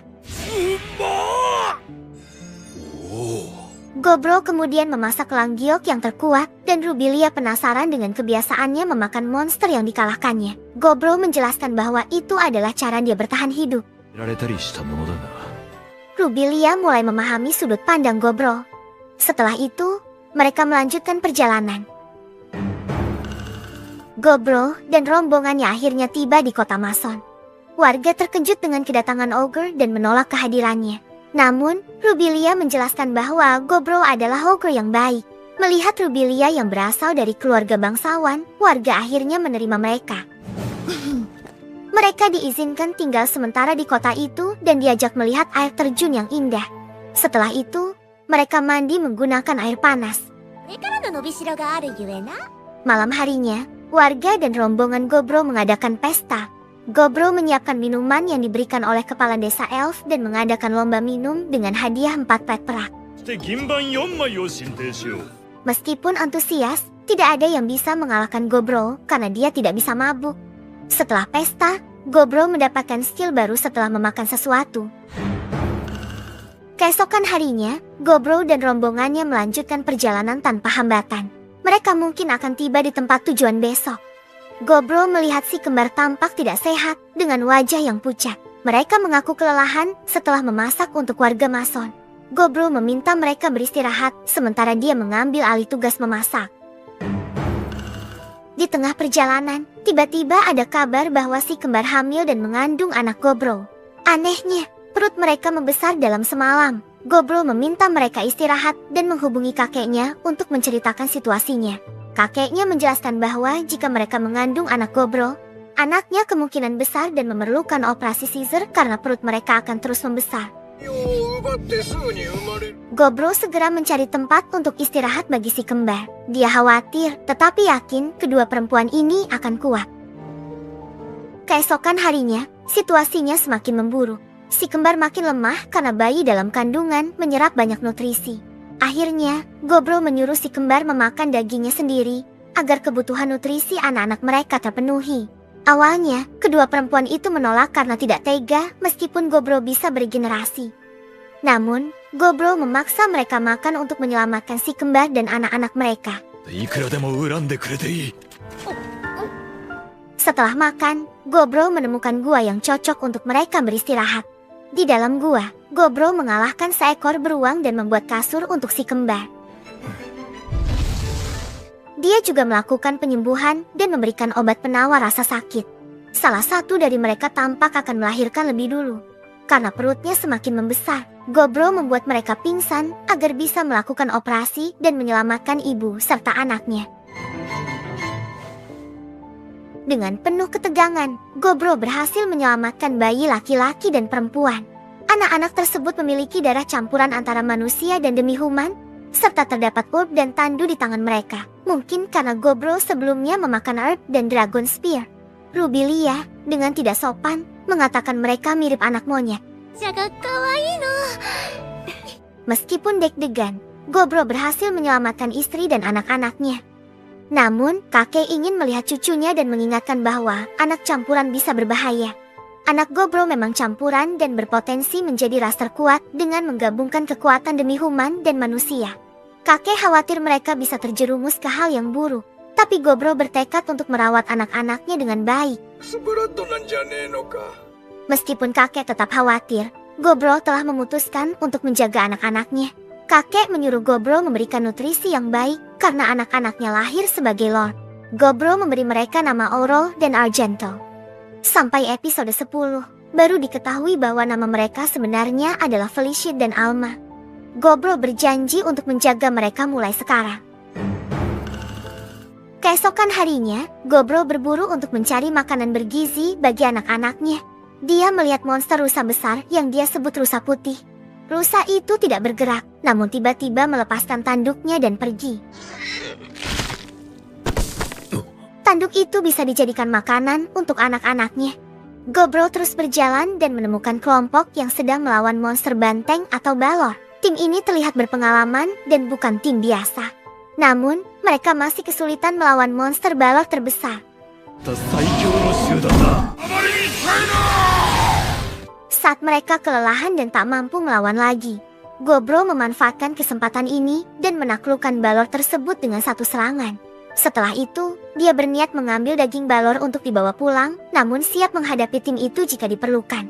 Gobro kemudian memasak kelang giok yang terkuat dan Rubilia penasaran dengan kebiasaannya memakan monster yang dikalahkannya. Gobro menjelaskan bahwa itu adalah cara dia bertahan hidup. られたりしたものだが Rubilia mulai memahami sudut pandang Gobro. Setelah itu, mereka melanjutkan perjalanan. Gobro dan rombongannya akhirnya tiba di kota Mason. Warga terkejut dengan kedatangan Ogre dan menolak kehadirannya. Namun, Rubilia menjelaskan bahwa Gobro adalah Ogre yang baik. Melihat Rubilia yang berasal dari keluarga bangsawan, warga akhirnya menerima mereka. Mereka diizinkan tinggal sementara di kota itu dan diajak melihat air terjun yang indah. Setelah itu, mereka mandi menggunakan air panas. Malam harinya, warga dan rombongan Gobro mengadakan pesta. Gobro menyiapkan minuman yang diberikan oleh kepala desa elf dan mengadakan lomba minum dengan hadiah 4 pet perak. そして銀盤4枚を進呈しよう Meskipun antusias, tidak ada yang bisa mengalahkan Gobro karena dia tidak bisa mabuk. Setelah pesta, Gobro mendapatkan skill baru setelah memakan sesuatu. Keesokan harinya, Gobro dan rombongannya melanjutkan perjalanan tanpa hambatan. Mereka mungkin akan tiba di tempat tujuan besok. Gobro melihat si kembar tampak tidak sehat dengan wajah yang pucat. Mereka mengaku kelelahan setelah memasak untuk warga Mason. Gobro meminta mereka beristirahat sementara dia mengambil alih tugas memasak. Di tengah perjalanan, tiba-tiba ada kabar bahwa si kembar hamil dan mengandung anak Gobro. Anehnya, perut mereka membesar dalam semalam. Gobro meminta mereka istirahat dan menghubungi kakeknya untuk menceritakan situasinya. Kakeknya menjelaskan bahwa jika mereka mengandung anak Gobro, anaknya kemungkinan besar dan memerlukan operasi Caesar karena perut mereka akan terus membesar. Gobro segera mencari tempat untuk istirahat bagi si kembar. Dia khawatir, tetapi yakin kedua perempuan ini akan kuat. Keesokan harinya, situasinya semakin memburuk. Si kembar makin lemah karena bayi dalam kandungan menyerap banyak nutrisi. Akhirnya, Gobro menyuruh si kembar memakan dagingnya sendiri agar kebutuhan nutrisi anak-anak mereka terpenuhi. Awalnya, kedua perempuan itu menolak karena tidak tega meskipun Gobro bisa beregenerasi. Namun, Gobro memaksa mereka makan untuk menyelamatkan si kembar dan anak-anak mereka. いくらでも恨んでくれていい Setelah makan, Gobro menemukan gua yang cocok untuk mereka beristirahat. Di dalam gua, Gobro mengalahkan seekor beruang dan membuat kasur untuk si kembar. Dia juga melakukan penyembuhan dan memberikan obat penawar rasa sakit. Salah satu dari mereka tampak akan melahirkan lebih dulu. Karena perutnya semakin membesar, Gobro membuat mereka pingsan agar bisa melakukan operasi dan menyelamatkan ibu serta anaknya. Dengan penuh ketegangan, Gobro berhasil menyelamatkan bayi laki-laki dan perempuan. Anak-anak tersebut memiliki darah campuran antara manusia dan demi-human, serta terdapat orb dan tandu di tangan mereka. Mungkin karena Gobro sebelumnya memakan herb dan dragon spear. Rubilia, dengan tidak sopan, mengatakan mereka mirip anak monyet. Meskipun deg-degan, Gobro berhasil menyelamatkan istri dan anak-anaknya. Namun, kakek ingin melihat cucunya dan mengingatkan bahwa anak campuran bisa berbahaya. Anak Gobro memang campuran dan berpotensi menjadi ras terkuat dengan menggabungkan kekuatan demi-human dan manusia. Kakek khawatir mereka bisa terjerumus ke hal yang buruk, tapi Gobro bertekad untuk merawat anak-anaknya dengan baik. Meskipun kakek tetap khawatir, Gobro telah memutuskan untuk menjaga anak-anaknya. Kakek menyuruh Gobro memberikan nutrisi yang baik karena anak-anaknya lahir sebagai Lord. Gobro memberi mereka nama Aurel dan Argento. Sampai episode 10, baru diketahui bahwa nama mereka sebenarnya adalah Felicity dan Alma. Gobro berjanji untuk menjaga mereka mulai sekarang. Keesokan harinya, Gobro berburu untuk mencari makanan bergizi bagi anak-anaknya. Dia melihat monster rusa besar yang dia sebut rusa putih. Rusa itu tidak bergerak, namun tiba-tiba melepaskan tanduknya dan pergi. Tanduk itu bisa dijadikan makanan untuk anak-anaknya. Gobro terus berjalan dan menemukan kelompok yang sedang melawan monster banteng atau balor. Tim ini terlihat berpengalaman dan bukan tim biasa. Namun, mereka masih kesulitan melawan monster balor terbesar. Saat mereka kelelahan dan tak mampu melawan lagi, Gobro memanfaatkan kesempatan ini dan menaklukkan balor tersebut dengan satu serangan. Setelah itu, dia berniat mengambil daging balor untuk dibawa pulang, namun siap menghadapi tim itu jika diperlukan.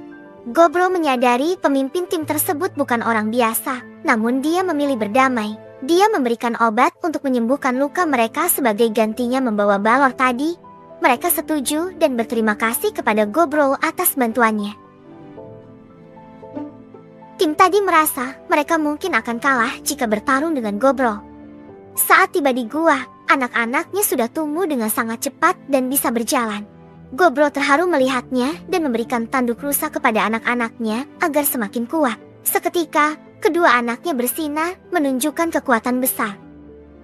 Gobro menyadari pemimpin tim tersebut bukan orang biasa, namun dia memilih berdamai. Dia memberikan obat untuk menyembuhkan luka mereka sebagai gantinya membawa balor tadi. Mereka setuju dan berterima kasih kepada Gobro atas bantuannya. Tim tadi merasa mereka mungkin akan kalah jika bertarung dengan Gobro. Saat tiba di gua, anak-anaknya sudah tumbuh dengan sangat cepat dan bisa berjalan. Gobro terharu melihatnya dan memberikan tanduk rusa kepada anak-anaknya agar semakin kuat. Seketika, kedua anaknya bersinar menunjukkan kekuatan besar.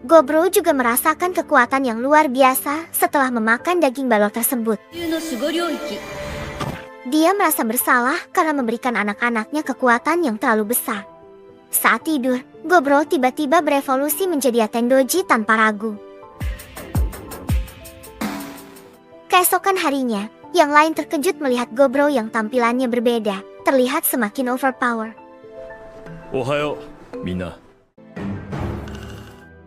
Gobro juga merasakan kekuatan yang luar biasa setelah memakan daging balor tersebut. Dia merasa bersalah karena memberikan anak-anaknya kekuatan yang terlalu besar. Saat tidur, Gobro tiba-tiba berevolusi menjadi Atendoji tanpa ragu. Keesokan harinya, yang lain terkejut melihat Gobro yang tampilannya berbeda, terlihat semakin overpower. Ohayo, minna.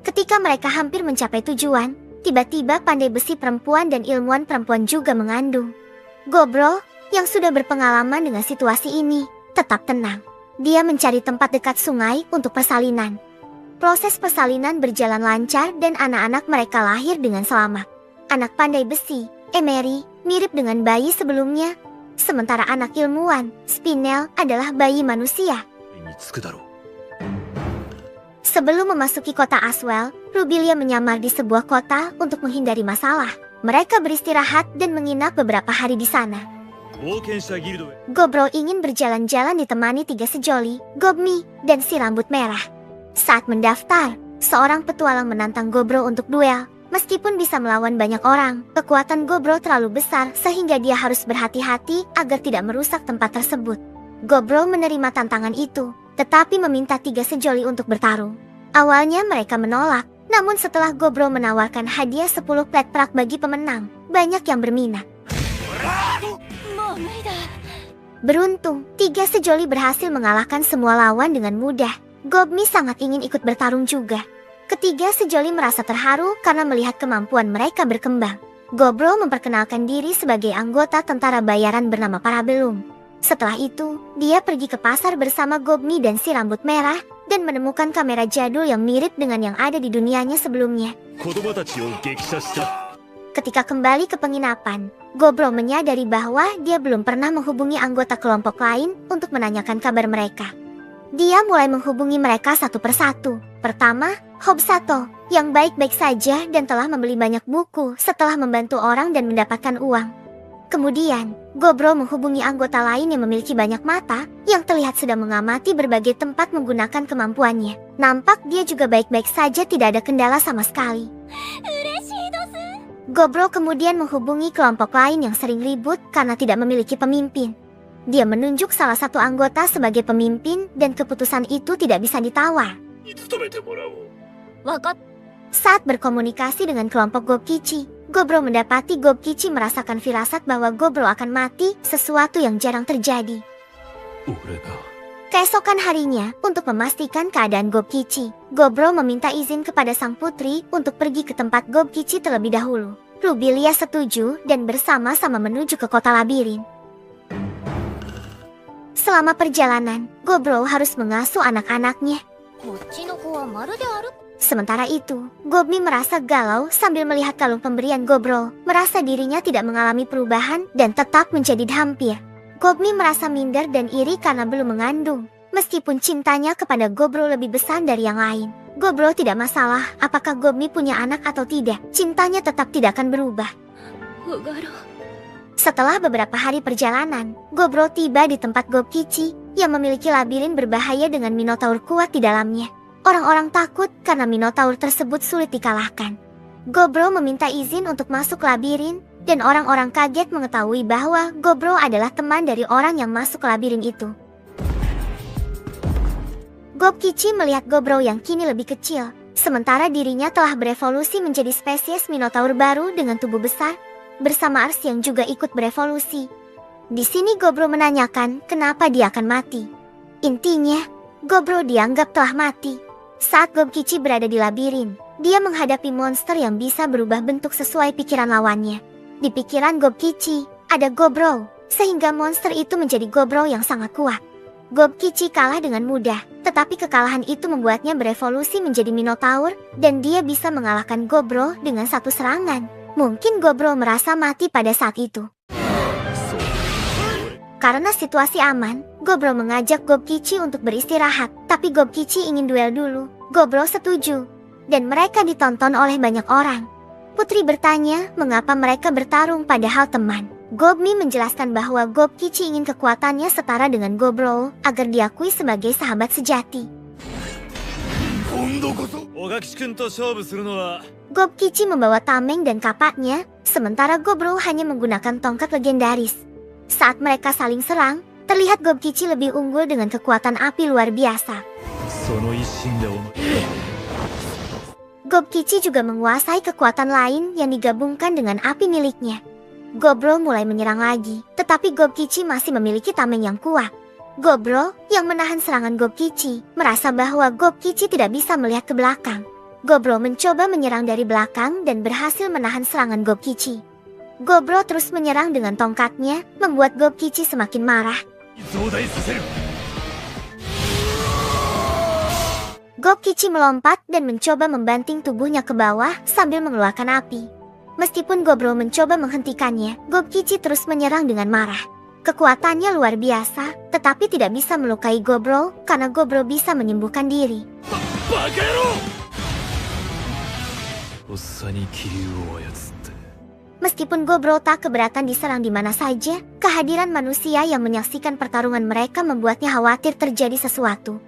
Ketika mereka hampir mencapai tujuan, tiba-tiba pandai besi perempuan dan ilmuwan perempuan juga mengandung. Gobro, yang sudah berpengalaman dengan situasi ini, tetap tenang. Dia mencari tempat dekat sungai untuk persalinan. Proses persalinan berjalan lancar dan anak-anak mereka lahir dengan selamat. Anak pandai besi, Emery, mirip dengan bayi sebelumnya. Sementara anak ilmuwan, Spinel, adalah bayi manusia. Sebelum memasuki kota Aswell, Rubilia menyamar di sebuah kota untuk menghindari masalah. Mereka beristirahat dan menginap beberapa hari di sana. Gobro ingin berjalan-jalan ditemani 3 sejoli, Gobmi, dan si rambut merah. Saat mendaftar, seorang petualang menantang Gobro untuk duel. Meskipun bisa melawan banyak orang, kekuatan Gobro terlalu besar sehingga dia harus berhati-hati agar tidak merusak tempat tersebut. Gobro menerima tantangan itu, tetapi meminta 3 sejoli untuk bertarung. Awalnya mereka menolak, namun setelah Gobro menawarkan hadiah 10 plet perak bagi pemenang, banyak yang berminat. Beruntung, 3 sejoli berhasil mengalahkan semua lawan dengan mudah. Gobmi sangat ingin ikut bertarung juga. Ketiga sejoli merasa terharu karena melihat kemampuan mereka berkembang. Gobro memperkenalkan diri sebagai anggota tentara bayaran bernama Parabellum. Setelah itu, dia pergi ke pasar bersama Gobmi dan si rambut merah dan menemukan kamera jadul yang mirip dengan yang ada di dunianya sebelumnya. Ketika kembali ke penginapan, Gobro menyadari bahwa dia belum pernah menghubungi anggota kelompok lain untuk menanyakan kabar mereka. Dia mulai menghubungi mereka satu persatu. Pertama, Hobsato, yang baik-baik saja dan telah membeli banyak buku setelah membantu orang dan mendapatkan uang. Kemudian, Gobro menghubungi anggota lain yang memiliki banyak mata, yang terlihat sedang mengamati berbagai tempat menggunakan kemampuannya. Nampak dia juga baik-baik saja, tidak ada kendala sama sekali. Gobro kemudian menghubungi kelompok lain yang sering ribut karena tidak memiliki pemimpin. Dia menunjuk salah satu anggota sebagai pemimpin dan keputusan itu tidak bisa ditawar. Saat berkomunikasi dengan kelompok Gobkichi, Gobro mendapati Gobkichi merasakan firasat bahwa Gobro akan mati, sesuatu yang jarang terjadi. Keesokan harinya, untuk memastikan keadaan Gobkichi, Gobro meminta izin kepada sang putri untuk pergi ke tempat Gobkichi terlebih dahulu. Rubilia setuju dan bersama-sama menuju ke kota labirin. Selama perjalanan, Gobro harus mengasuh anak-anaknya. Sementara itu, Gobmi merasa galau sambil melihat kalung pemberian Gobro, merasa dirinya tidak mengalami perubahan dan tetap menjadi hampir. Gobmi merasa minder dan iri karena belum mengandung. Meskipun cintanya kepada Gobro lebih besar dari yang lain, Gobro tidak masalah apakah Gobmi punya anak atau tidak. Cintanya tetap tidak akan berubah. Setelah beberapa hari perjalanan, Gobro tiba di tempat Gobkichi yang memiliki labirin berbahaya dengan Minotaur kuat di dalamnya. Orang-orang takut karena Minotaur tersebut sulit dikalahkan. Gobro meminta izin untuk masuk labirin, dan orang-orang kaget mengetahui bahwa Gobro adalah teman dari orang yang masuk ke labirin itu. Gobkichi melihat Gobro yang kini lebih kecil, sementara dirinya telah berevolusi menjadi spesies Minotaur baru dengan tubuh besar, bersama Ars yang juga ikut berevolusi. Di sini Gobro menanyakan kenapa dia akan mati. Intinya, Gobro dianggap telah mati. Saat Gobkichi berada di labirin, dia menghadapi monster yang bisa berubah bentuk sesuai pikiran lawannya. Di pikiran Gobkichi, ada Gobro, sehingga monster itu menjadi Gobro yang sangat kuat. Gobkichi kalah dengan mudah, tetapi kekalahan itu membuatnya berevolusi menjadi Minotaur, dan dia bisa mengalahkan Gobro dengan satu serangan. Mungkin Gobro merasa mati pada saat itu. Karena situasi aman, Gobro mengajak Gobkichi untuk beristirahat, tapi Gobkichi ingin duel dulu. Gobro setuju, dan mereka ditonton oleh banyak orang. Putri bertanya mengapa mereka bertarung padahal teman. Gobmi menjelaskan bahwa Gobkichi ingin kekuatannya setara dengan Gobro agar diakui sebagai sahabat sejati. Gobkichi membawa tameng dan kapaknya, sementara Gobro hanya menggunakan tongkat legendaris. Saat mereka saling serang, terlihat Gobkichi lebih unggul dengan kekuatan api luar biasa. Gobkichi juga menguasai kekuatan lain yang digabungkan dengan api miliknya. Gobro mulai menyerang lagi, tetapi Gobkichi masih memiliki tameng yang kuat. Gobro, yang menahan serangan Gobkichi, merasa bahwa Gobkichi tidak bisa melihat ke belakang. Gobro mencoba menyerang dari belakang dan berhasil menahan serangan Gobkichi. Gobro terus menyerang dengan tongkatnya, membuat Gobkichi semakin marah. Gobkichi melompat dan mencoba membanting tubuhnya ke bawah sambil mengeluarkan api. Meskipun Gobro mencoba menghentikannya, Gobkichi terus menyerang dengan marah. Kekuatannya luar biasa, tetapi tidak bisa melukai Gobro karena Gobro bisa menyembuhkan diri. Meskipun Gobro tak keberatan diserang di mana saja, kehadiran manusia yang menyaksikan pertarungan mereka membuatnya khawatir terjadi sesuatu.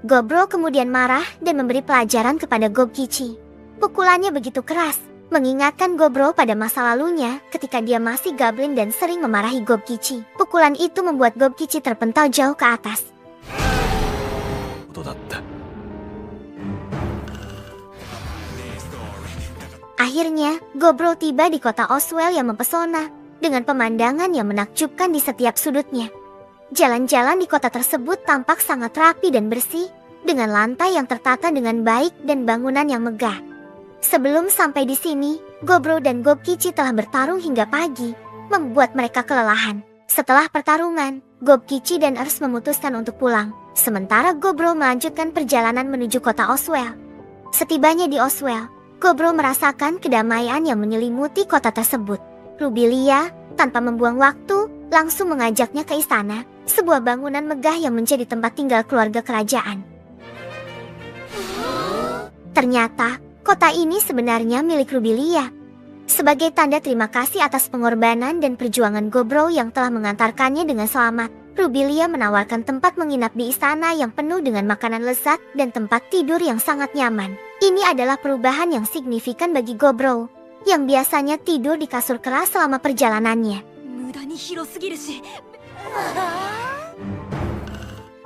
Gobro kemudian marah dan memberi pelajaran kepada Gobkichi. Pukulannya begitu keras, mengingatkan Gobro pada masa lalunya ketika dia masih goblin dan sering memarahi Gobkichi. Pukulan itu membuat Gobkichi terpental jauh ke atas. Akhirnya, Gobro tiba di kota Oswell yang mempesona, dengan pemandangan yang menakjubkan di setiap sudutnya. Jalan-jalan di kota tersebut tampak sangat rapi dan bersih, dengan lantai yang tertata dengan baik dan bangunan yang megah. Sebelum sampai di sini, Gobro dan Gobkichi telah bertarung hingga pagi, membuat mereka kelelahan. Setelah pertarungan, Gobkichi dan Ers memutuskan untuk pulang, sementara Gobro melanjutkan perjalanan menuju kota Oswell. Setibanya di Oswell, Gobro merasakan kedamaian yang menyelimuti kota tersebut. Rubilia, tanpa membuang waktu, langsung mengajaknya ke istana, sebuah bangunan megah yang menjadi tempat tinggal keluarga kerajaan. Ternyata, kota ini sebenarnya milik Rubilia. Sebagai tanda terima kasih atas pengorbanan dan perjuangan Gobro yang telah mengantarkannya dengan selamat, Rubilia menawarkan tempat menginap di istana yang penuh dengan makanan lezat dan tempat tidur yang sangat nyaman. Ini adalah perubahan yang signifikan bagi Gobro, yang biasanya tidur di kasur keras selama perjalanannya.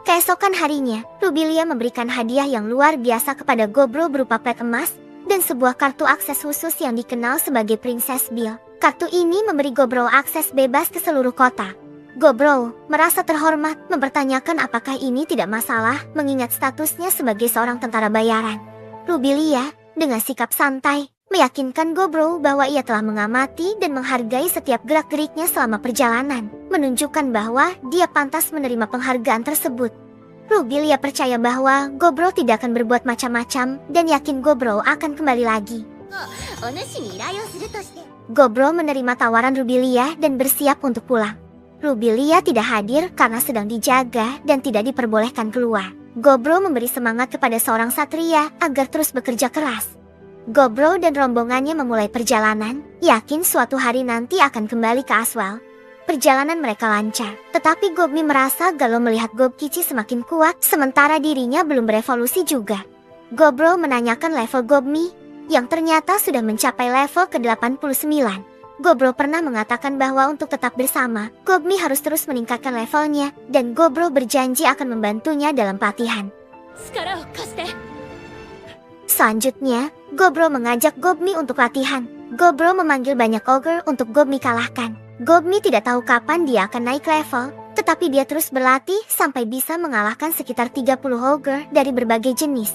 Keesokan harinya, Rubilia memberikan hadiah yang luar biasa kepada Gobro berupa pet emas dan sebuah kartu akses khusus yang dikenal sebagai Princess Bill. Kartu ini memberi Gobro akses bebas ke seluruh kota. Gobro merasa terhormat, mempertanyakan apakah ini tidak masalah mengingat statusnya sebagai seorang tentara bayaran. Rubilia, dengan sikap santai, meyakinkan Gobro bahwa ia telah mengamati dan menghargai setiap gerak-geriknya selama perjalanan, menunjukkan bahwa dia pantas menerima penghargaan tersebut. Rubilia percaya bahwa Gobro tidak akan berbuat macam-macam dan yakin Gobro akan kembali lagi. Gobro menerima tawaran Rubilia dan bersiap untuk pulang. Rubilia tidak hadir karena sedang dijaga dan tidak diperbolehkan keluar. Gobro memberi semangat kepada seorang satria agar terus bekerja keras. Gobro dan rombongannya memulai perjalanan, yakin suatu hari nanti akan kembali ke Oswell. Perjalanan mereka lancar, tetapi Gobmi merasa galau melihat Gobkichi semakin kuat, sementara dirinya belum berevolusi juga. Gobro menanyakan level Gobmi, yang ternyata sudah mencapai level ke-89. Gobro pernah mengatakan bahwa untuk tetap bersama, Gobmi harus terus meningkatkan levelnya, dan Gobro berjanji akan membantunya dalam pelatihan. Selanjutnya, Gobro mengajak Gobmi untuk latihan. Gobro memanggil banyak ogre untuk Gobmi kalahkan. Gobmi tidak tahu kapan dia akan naik level, Tetapi dia terus berlatih sampai bisa mengalahkan sekitar 30 ogre dari berbagai jenis.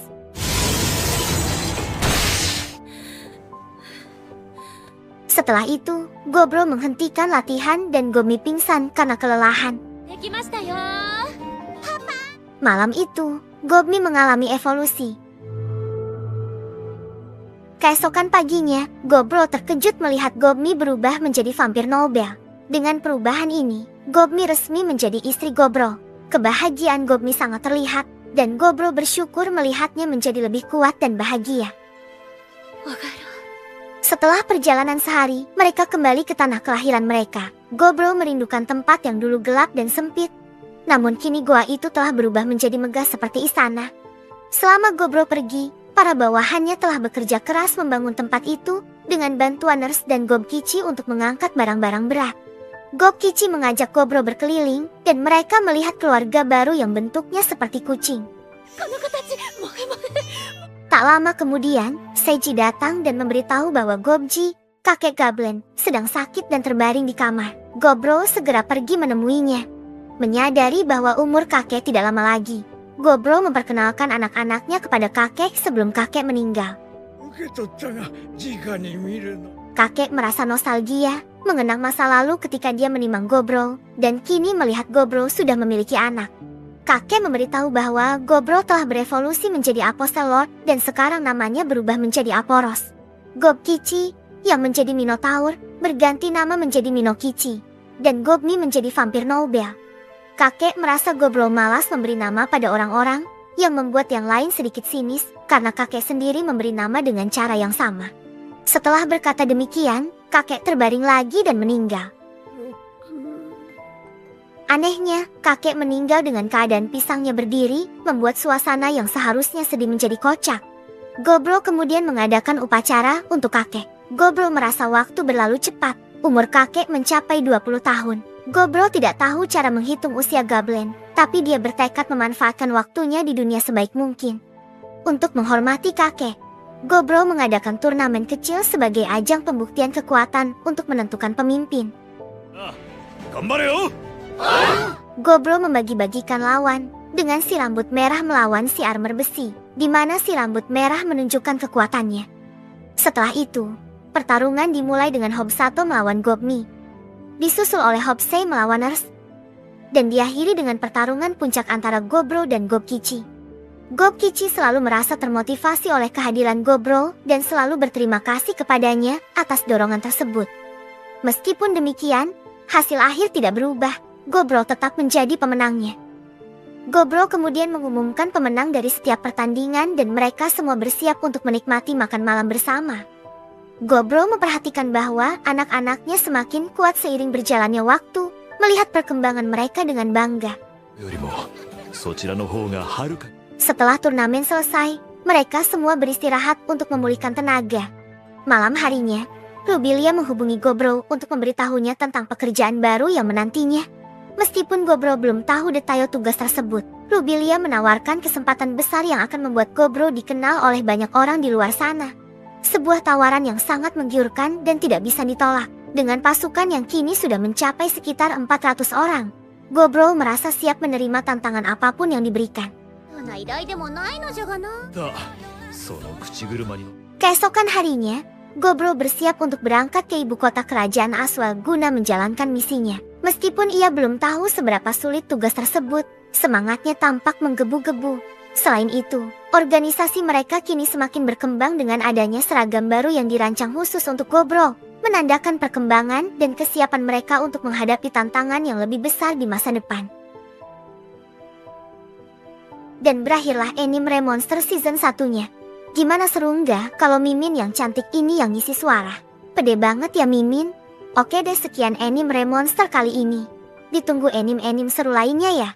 Setelah itu, Gobro menghentikan latihan dan Gobmi pingsan karena kelelahan. Malam itu, Gobmi mengalami evolusi. Keesokan paginya, Gobro terkejut melihat Gobmi berubah menjadi vampir Nobel. Dengan perubahan ini, Gobmi resmi menjadi istri Gobro. Kebahagiaan Gobmi sangat terlihat, dan Gobro bersyukur melihatnya menjadi lebih kuat dan bahagia. Setelah perjalanan sehari, mereka kembali ke tanah kelahiran mereka. Gobro merindukan tempat yang dulu gelap dan sempit. Namun kini goa itu telah berubah menjadi megah seperti istana. Selama Gobro pergi, para bawahannya telah bekerja keras membangun tempat itu dengan bantuan Nurse dan Gobkichi untuk mengangkat barang-barang berat. Gobkichi mengajak Gobro berkeliling dan mereka melihat keluarga baru yang bentuknya seperti kucing. Tak lama kemudian, Seiji datang dan memberitahu bahwa Gobji, kakek Goblin, sedang sakit dan terbaring di kamar. Gobro segera pergi menemuinya. Menyadari bahwa umur kakek tidak lama lagi, Gobro memperkenalkan anak-anaknya kepada kakek sebelum kakek meninggal. Kakek merasa nostalgia, mengenang masa lalu ketika dia menimang Gobro, dan kini melihat Gobro sudah memiliki anak. Kakek memberitahu bahwa Gobro telah berevolusi menjadi Apostel Lord dan sekarang namanya berubah menjadi Aporos. Gobkichi, yang menjadi Minotaur, berganti nama menjadi Minokichi, dan Gobmi menjadi vampir Nobel. Kakek merasa Gobro malas memberi nama pada orang-orang, yang membuat yang lain sedikit sinis karena kakek sendiri memberi nama dengan cara yang sama. Setelah berkata demikian, kakek terbaring lagi dan meninggal. Anehnya, kakek meninggal dengan keadaan pisangnya berdiri, membuat suasana yang seharusnya sedih menjadi kocak. Gobro kemudian mengadakan upacara untuk kakek. Gobro merasa waktu berlalu cepat, umur kakek mencapai 20 tahun. Gobro tidak tahu cara menghitung usia Goblin, tapi dia bertekad memanfaatkan waktunya di dunia sebaik mungkin. Untuk menghormati kakek, Gobro mengadakan turnamen kecil sebagai ajang pembuktian kekuatan untuk menentukan pemimpin. Gobro membagi-bagikan lawan, dengan si rambut merah melawan si armor besi, di mana si rambut merah menunjukkan kekuatannya. Setelah itu, pertarungan dimulai dengan Hobsato melawan Gobmi, disusul oleh Hobsei melawan Nurse, dan diakhiri dengan pertarungan puncak antara Gobro dan Gobkichi. Gobkichi selalu merasa termotivasi oleh kehadiran Gobro dan selalu berterima kasih kepadanya atas dorongan tersebut. Meskipun demikian, hasil akhir tidak berubah. Gobro tetap menjadi pemenangnya. Gobro kemudian mengumumkan pemenang dari setiap pertandingan dan mereka semua bersiap untuk menikmati makan malam bersama. Gobro memperhatikan bahwa anak-anaknya semakin kuat seiring berjalannya waktu, melihat perkembangan mereka dengan bangga. Setelah turnamen selesai, mereka semua beristirahat untuk memulihkan tenaga. Malam harinya, Rubilia menghubungi Gobro untuk memberitahunya tentang pekerjaan baru yang menantinya. Meskipun Gobro belum tahu detail tugas tersebut, Rubilia menawarkan kesempatan besar yang akan membuat Gobro dikenal oleh banyak orang di luar sana. Sebuah tawaran yang sangat menggiurkan dan tidak bisa ditolak. Dengan pasukan yang kini sudah mencapai sekitar 400 orang, Gobro merasa siap menerima tantangan apapun yang diberikan. Keesokan harinya, Gobro bersiap untuk berangkat ke ibu kota kerajaan Aswell guna menjalankan misinya. Meskipun ia belum tahu seberapa sulit tugas tersebut, semangatnya tampak menggebu-gebu. Selain itu, organisasi mereka kini semakin berkembang dengan adanya seragam baru yang dirancang khusus untuk Gobro, menandakan perkembangan dan kesiapan mereka untuk menghadapi tantangan yang lebih besar di masa depan. Dan berakhirlah anime Remonster season 1-nya. Gimana seru nggak kalau Mimin yang cantik ini yang ngisi suara? Pede banget ya Mimin. Oke deh, sekian anime Remonster kali ini. Ditunggu anime-anime seru lainnya ya.